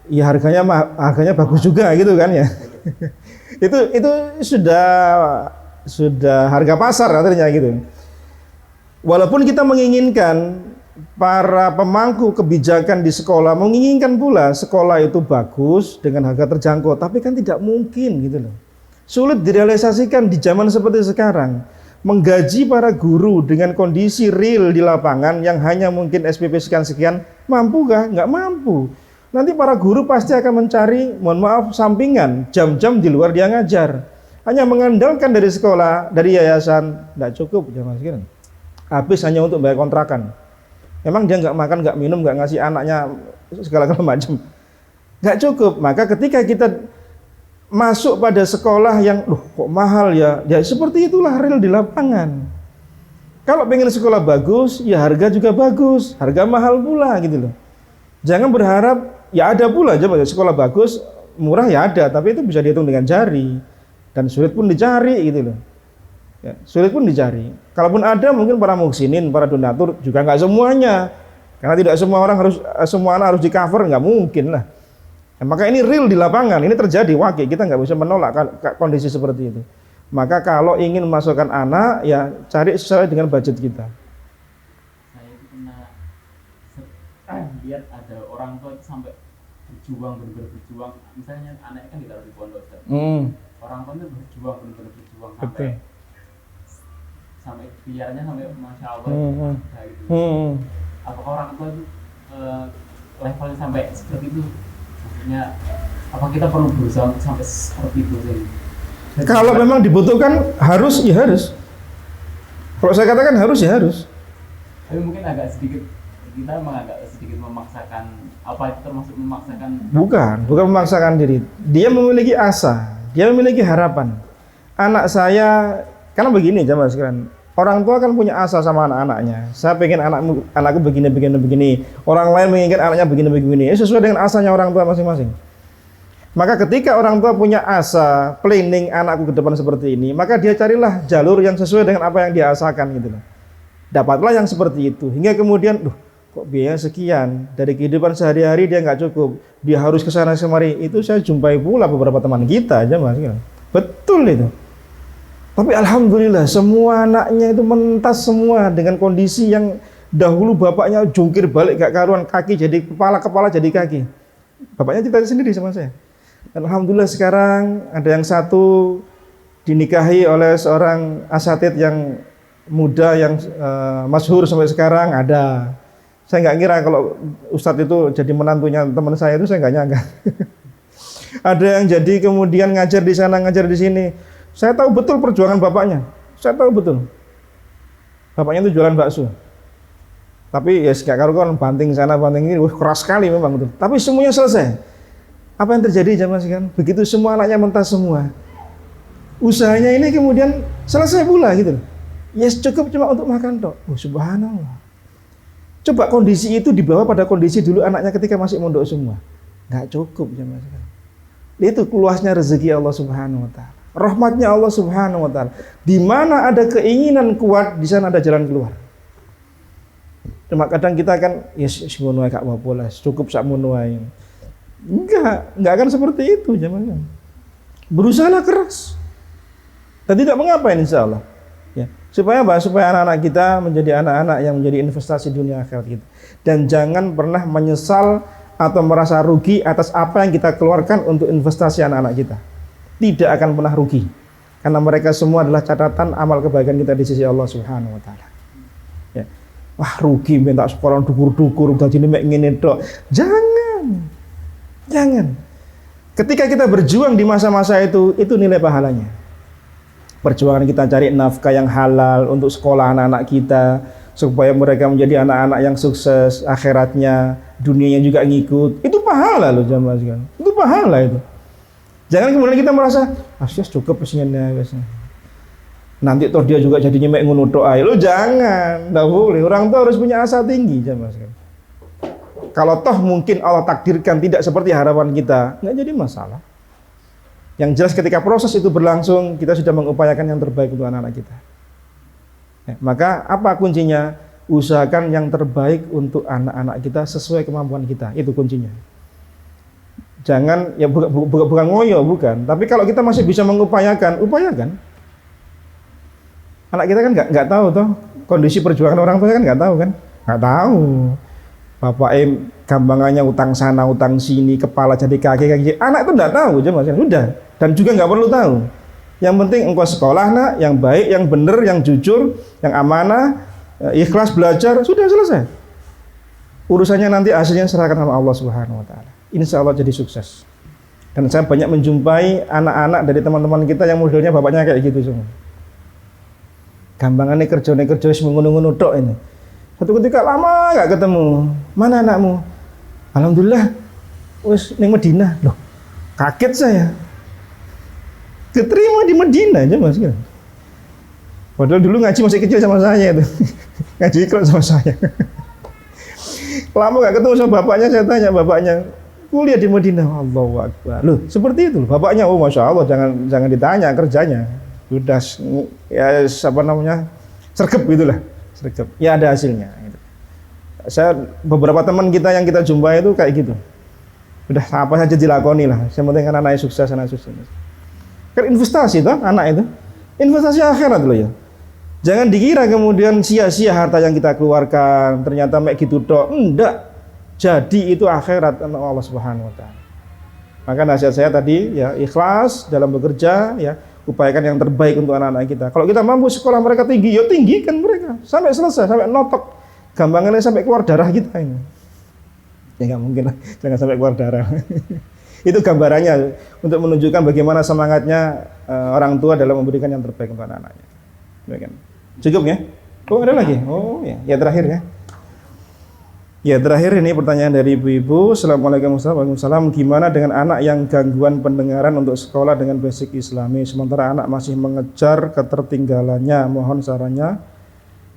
Speaker 1: ya harganya bagus juga gitu kan ya. itu sudah harga pasar katanya gitu. Walaupun kita menginginkan para pemangku kebijakan di sekolah menginginkan pula sekolah itu bagus dengan harga terjangkau, tapi kan tidak mungkin gitu loh. Sulit direalisasikan di zaman seperti sekarang. Menggaji para guru dengan kondisi real di lapangan yang hanya mungkin SPP sekian-sekian, mampukah? Nggak mampu. Nanti para guru pasti akan mencari, mohon maaf, sampingan, jam-jam di luar dia ngajar. Hanya mengandalkan dari sekolah, dari yayasan, nggak cukup jamaah sekalian. Habis hanya untuk bayar kontrakan. Memang dia nggak makan, nggak minum, nggak ngasih anaknya segala macam, nggak cukup. Maka ketika kita masuk pada sekolah yang, kok mahal ya, ya seperti itulah real di lapangan. Kalau pengen sekolah bagus, ya harga juga bagus, harga mahal pula gitu loh. Jangan berharap, ya ada pula aja sekolah bagus, murah ya ada, tapi itu bisa dihitung dengan jari dan sulit pun dicari gitu loh. Ya, sulit pun dicari. Kalaupun ada mungkin para muhsinin, para donatur juga nggak semuanya. Karena tidak semua orang semua anak harus di cover, nggak mungkin lah. Nah, maka ini real di lapangan, ini terjadi wakil. Kita nggak bisa menolak kondisi seperti itu. Maka kalau ingin memasukkan anak, ya cari sesuai dengan budget kita.
Speaker 3: Saya itu pernah lihat ada orang tua itu sampai berjuang, benar-benar berjuang. Misalnya anaknya kan ditaruh di pondok. Orang tua itu berjuang, benar-benar berjuang sampai biarnya sampai masya Allah gitu. Apakah orang tua itu levelnya sampai seperti itu? Maksudnya apa kita perlu berusaha sampai seperti itu sih?
Speaker 1: Kalau memang dibutuhkan harus, ya harus. Kalau saya katakan harus, ya harus.
Speaker 3: Tapi mungkin agak sedikit memaksakan. Apa itu termasuk memaksakan?
Speaker 1: Bukan memaksakan diri. Dia memiliki asa, dia memiliki harapan. Anak saya, karena begini jamaah sekalian, Orang tua kan punya asa sama anak-anaknya. Saya pengen anakku begini. Orang lain menginginkan anaknya begini. Sesuai dengan asanya orang tua masing-masing. Maka ketika orang tua punya asa, planning anakku ke depan seperti ini, maka dia carilah jalur yang sesuai dengan apa yang dia asakan gitu loh. Dapatlah yang seperti itu. Hingga kemudian, kok biaya sekian dari kehidupan sehari-hari dia nggak cukup. Dia harus ke sana kemari. Itu saya jumpai pula beberapa teman kita aja Mas. Betul itu. Tapi alhamdulillah semua anaknya itu mentas semua dengan kondisi yang dahulu bapaknya jungkir balik gak karuan, kaki jadi kepala jadi kaki. Bapaknya cerita sendiri sama saya. Dan alhamdulillah sekarang ada yang satu dinikahi oleh seorang asatid yang muda yang masyhur sampai sekarang ada. Saya nggak kira kalau ustadz itu jadi menantunya teman saya itu, saya nggak nyangka. Ada yang jadi kemudian ngajar di sana, ngajar di sini. Saya tahu betul perjuangan bapaknya. Saya tahu betul. Bapaknya itu jualan bakso. Tapi ya gak karuan, banting sana, banting ini, keras sekali memang itu. Tapi semuanya selesai. Apa yang terjadi jamaah sekalian? Begitu semua anaknya mentas semua. Usahanya ini kemudian selesai pula gitu. Yes, cukup cuma untuk makan tok. Subhanallah. Coba kondisi itu dibawa pada kondisi dulu anaknya ketika masih mondok semua. Nggak cukup jamaah sekalian. Itu luasnya rezeki Allah Subhanahu wa taala. Rahmatnya Allah Subhanahu wa taala. Di mana ada keinginan kuat, di sana ada jalan keluar. Cuma kadang kita kan ngono gak apa-apa lah, cukup sak mono ae. Enggak akan seperti itu jemaah. Berusahalah keras. Dan tidak mengapa insyaallah. Ya, supaya anak-anak kita menjadi anak-anak yang menjadi investasi dunia akhirat kita. Dan jangan pernah menyesal atau merasa rugi atas apa yang kita keluarkan untuk investasi anak-anak kita. Tidak akan pernah rugi, karena mereka semua adalah catatan amal kebaikan kita di sisi Allah Subhanahu wa taala. Ya. Wah, rugi minta sekolah dukur-dukur udah jadi mek ngene tok. Jangan. Ketika kita berjuang di masa-masa itu nilai pahalanya. Perjuangan kita cari nafkah yang halal untuk sekolah anak-anak kita supaya mereka menjadi anak-anak yang sukses akhiratnya, dunianya juga ngikut. Itu pahala loh jamaah sekalian. Itu pahala itu. Jangan kemudian kita merasa, cukup pesennya biasanya. Nanti toh dia juga jadi nyemek ngono tok ae. Lo jangan, enggak boleh. Orang tua harus punya asa tinggi, jamaah sekalian. Kalau toh mungkin Allah takdirkan tidak seperti harapan kita, enggak jadi masalah. Yang jelas ketika proses itu berlangsung, kita sudah mengupayakan yang terbaik untuk anak-anak kita. Ya, maka apa kuncinya? Usahakan yang terbaik untuk anak-anak kita sesuai kemampuan kita. Itu kuncinya. Jangan, ya bukan ngoyo, bukan. Tapi kalau kita masih bisa mengupayakan, upayakan. Anak kita kan nggak tahu toh kondisi perjuangan orang tua kan nggak tahu kan, nggak tahu. Bapak gampangannya utang sana, utang sini, kepala jadi kaki. Anak itu nggak tahu, aja mas. Udah, dan juga nggak perlu tahu. Yang penting engkau sekolah nak, yang baik, yang benar, yang jujur, yang amanah, ikhlas belajar, sudah selesai. Urusannya nanti hasilnya serahkan sama Allah Subhanahu wa taala. Insya Allah jadi sukses. Dan saya banyak menjumpai anak-anak dari teman-teman kita yang modelnya bapaknya kayak gitu semua. Gampangannya kerja mengunung-unung tok ini. Satu ketika lama nggak ketemu, mana anakmu? Alhamdulillah, wes neng Madinah. Loh, kaget saya. Keterima di Madinah aja mas. Padahal dulu ngaji masih kecil sama saya itu, ngaji iklan sama saya. Lama nggak ketemu sama bapaknya, saya tanya bapaknya, kuliah di Madinah. Allahu Akbar. Loh, seperti itu. Bapaknya, oh masya Allah, jangan ditanya kerjanya. Sudah ya apa namanya, sergap gitulah, sergap. Ya ada hasilnya. Gitu. Saya beberapa teman kita yang kita jumpai itu kayak gitu. Udah apa saja dilakoni lah. Yang penting kan anaknya sukses, anak sukses. Kan investasi toh anak itu, investasi akhirat loh ya. Jangan dikira kemudian sia-sia harta yang kita keluarkan, ternyata mek gitu tok. Enggak. Jadi itu akhirat Allah Subhanahu wa taala. Maka nasihat saya tadi ya, ikhlas dalam bekerja ya, upayakan yang terbaik untuk anak-anak kita. Kalau kita mampu sekolah mereka tinggi, ya tinggikan mereka sampai selesai, sampai notok. Gampangannya sampai keluar darah kita ini. Ya nggak mungkin lah, jangan sampai keluar darah. Itu gambarannya untuk menunjukkan bagaimana semangatnya orang tua dalam memberikan yang terbaik untuk anak-anaknya. Cukup ya? Oh ada lagi? Oh ya, ya terakhir ya. Ya, terakhir ini pertanyaan dari ibu-ibu. Assalamualaikum warahmatullahi wabarakatuh. Gimana dengan anak yang gangguan pendengaran untuk sekolah dengan basic Islami, sementara anak masih mengejar ketertinggalannya? Mohon sarannya.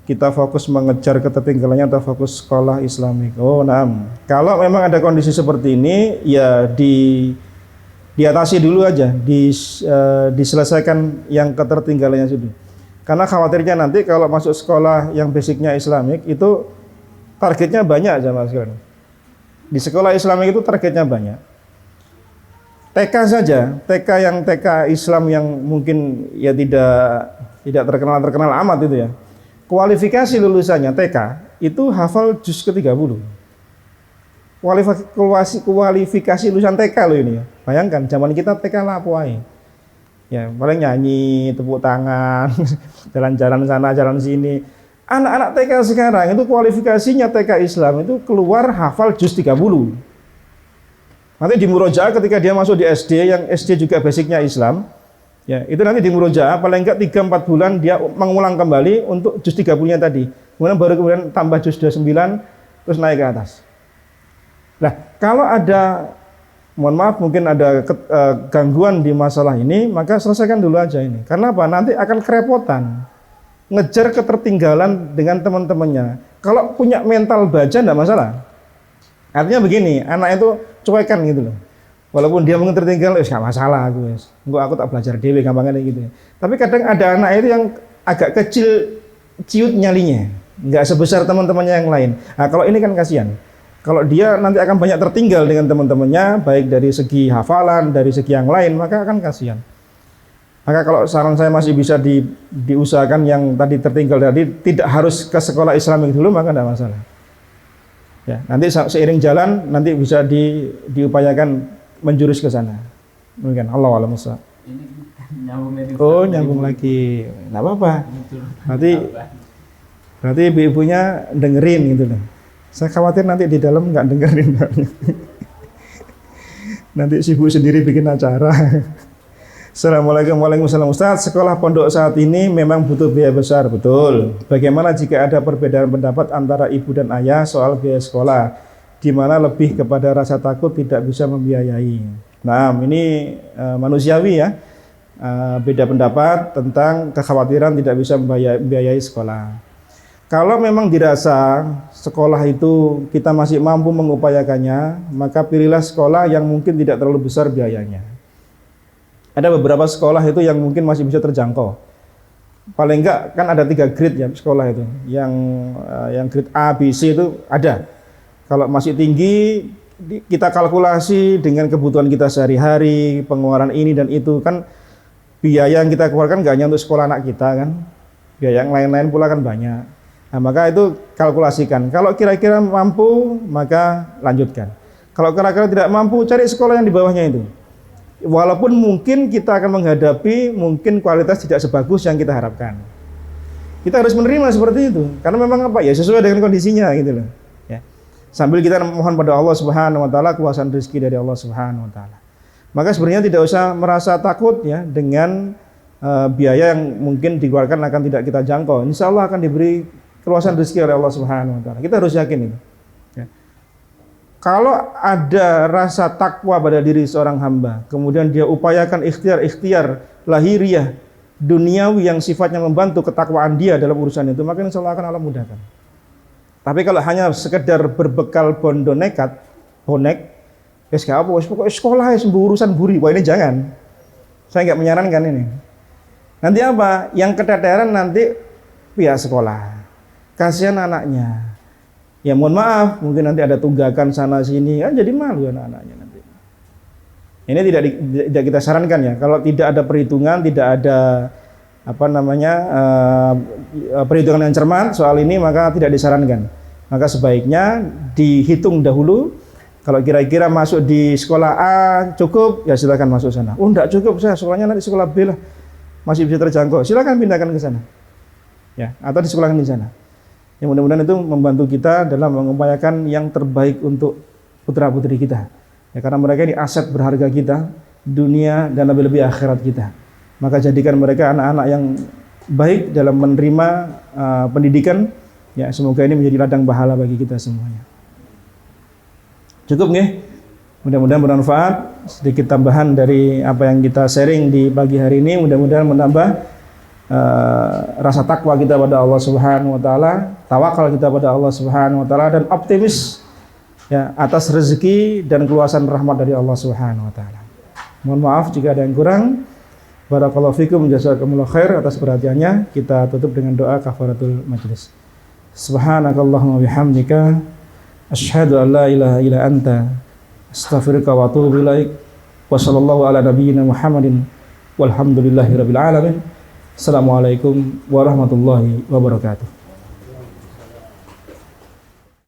Speaker 1: Kita fokus mengejar ketertinggalannya atau fokus sekolah Islamik? Oh, nah. Kalau memang ada kondisi seperti ini, ya diatasi dulu aja, diselesaikan yang ketertinggalannya dulu. Karena khawatirnya nanti kalau masuk sekolah yang basicnya Islamik itu targetnya banyak jamaah sekalian. Di sekolah Islamik itu targetnya banyak. TK saja, TK Islam yang mungkin ya tidak terkenal amat itu ya. Kualifikasi lulusannya TK itu hafal juz ke-30. Kualifikasi lulusan TK loh ini ya. Bayangkan zaman kita TK lapuai. Ya, paling nyanyi, tepuk tangan, jalan-jalan sana, jalan sini. Anak-anak TK sekarang itu kualifikasinya TK Islam itu keluar hafal juz 30. Nanti di murojaah ketika dia masuk di SD yang SD juga basicnya Islam, ya itu nanti di murojaah paling enggak 3-4 bulan dia mengulang kembali untuk juz 30-nya tadi. Kemudian tambah juz 29 terus naik ke atas. Nah, kalau ada mohon maaf mungkin ada gangguan di masalah ini, maka selesaikan dulu aja ini. Karena apa? Nanti akan kerepotan. Ngejar ketertinggalan dengan teman-temannya. Kalau punya mental baca enggak masalah. Artinya begini, anak itu cuekan gitu loh. Walaupun dia mungkin tertinggal, enggak masalah aku wes. Aku tak belajar dewe gampangnya gitu ya. Tapi kadang ada anak itu yang agak kecil ciut nyalinya, enggak sebesar teman-temannya yang lain. Nah, kalau ini kan kasihan. Kalau dia nanti akan banyak tertinggal dengan teman-temannya, baik dari segi hafalan, dari segi yang lain, maka akan kasihan. Maka kalau saran saya masih bisa diusahakan yang tadi tertinggal tadi tidak harus ke sekolah Islamik dulu, maka tidak masalah. Ya, nanti seiring jalan nanti bisa diupayakan menjurus ke sana. Mungkin Allah a'lam bishawab. Oh, nyambung lagi. Enggak apa-apa. Berarti ibu-ibunya dengerin gitu loh. Saya khawatir nanti di dalam nggak dengerin. Nanti sibuk sendiri bikin acara. Assalamualaikum warahmatullahi wabarakatuh. Ustaz, sekolah pondok saat ini memang butuh biaya besar, betul. Bagaimana jika ada perbedaan pendapat antara ibu dan ayah soal biaya sekolah, di mana lebih kepada rasa takut tidak bisa membiayai? Nah, ini manusiawi ya, beda pendapat tentang kekhawatiran tidak bisa membiayai sekolah. Kalau memang dirasa sekolah itu kita masih mampu mengupayakannya, maka pilihlah sekolah yang mungkin tidak terlalu besar biayanya. Ada beberapa sekolah itu yang mungkin masih bisa terjangkau. Paling enggak kan ada 3 grade ya sekolah itu. Yang grade A, B, C itu ada. Kalau masih tinggi kita kalkulasi dengan kebutuhan kita sehari-hari, pengeluaran ini dan itu kan biaya yang kita keluarkan enggak hanya untuk sekolah anak kita kan. Biaya yang lain-lain pula kan banyak. Nah, maka itu kalkulasikan. Kalau kira-kira mampu maka lanjutkan. Kalau kira-kira tidak mampu cari sekolah yang di bawahnya itu. Walaupun mungkin kita akan menghadapi mungkin kualitas tidak sebagus yang kita harapkan. Kita harus menerima seperti itu. Karena memang apa ya sesuai dengan kondisinya gitu loh. Ya. Sambil kita mohon pada Allah Subhanahu wa taala kuasaan rezeki dari Allah Subhanahu wa taala. Maka sebenarnya tidak usah merasa takut ya dengan biaya yang mungkin dikeluarkan akan tidak kita jangkau. Insya Allah akan diberi keluasan rezeki oleh Allah Subhanahu wa taala. Kita harus yakin itu. Kalau ada rasa takwa pada diri seorang hamba, kemudian dia upayakan ikhtiar lahiriah duniawi yang sifatnya membantu ketakwaan dia dalam urusan itu, maka insya Allah akan Allah mudahkan. Tapi kalau hanya sekedar berbekal bondo nekat, bonek, pokoknya sekolah urusan buri, wah ini jangan. Saya nggak menyarankan ini. Nanti apa? Yang keteteran nanti pihak sekolah. Kasihan anaknya. Ya mohon maaf, mungkin nanti ada tunggakan sana sini, kan jadi malu anak-anaknya nanti. Ini tidak kita sarankan ya. Kalau tidak ada perhitungan, tidak ada perhitungan yang cermat soal ini, maka tidak disarankan. Maka sebaiknya dihitung dahulu. Kalau kira-kira masuk di sekolah A cukup, ya silakan masuk sana. Oh enggak cukup, saya sekolahnya nanti sekolah B lah, masih bisa terjangkau. Silakan pindahkan ke sana. Ya, atau disekolahkan di sana. Yang mudah-mudahan itu membantu kita dalam mengupayakan yang terbaik untuk putra-putri kita. Ya, karena mereka ini aset berharga kita, dunia dan lebih-lebih akhirat kita. Maka jadikan mereka anak-anak yang baik dalam menerima pendidikan. Ya, semoga ini menjadi ladang pahala bagi kita semuanya. Cukup nggih? Mudah-mudahan bermanfaat. Sedikit tambahan dari apa yang kita sharing di pagi hari ini, mudah-mudahan menambah rasa takwa kita pada Allah Subhanahu wa taala, tawakal kita pada Allah Subhanahu wa taala, dan optimis ya atas rezeki dan keluasan rahmat dari Allah Subhanahu wa taala. Mohon maaf jika ada yang kurang. Barakallahu fikum, jazakumullahu khair atas perhatiannya. Kita tutup dengan doa kafaratul majlis. Subhanakallahumma bihamdika asyhadu an la ilaha illa anta astaghfiruka wa atubu ilaik. Wa sallallahu ala nabiyyina Muhammadin walhamdulillahirabbil alamin. Assalamualaikum warahmatullahi wabarakatuh.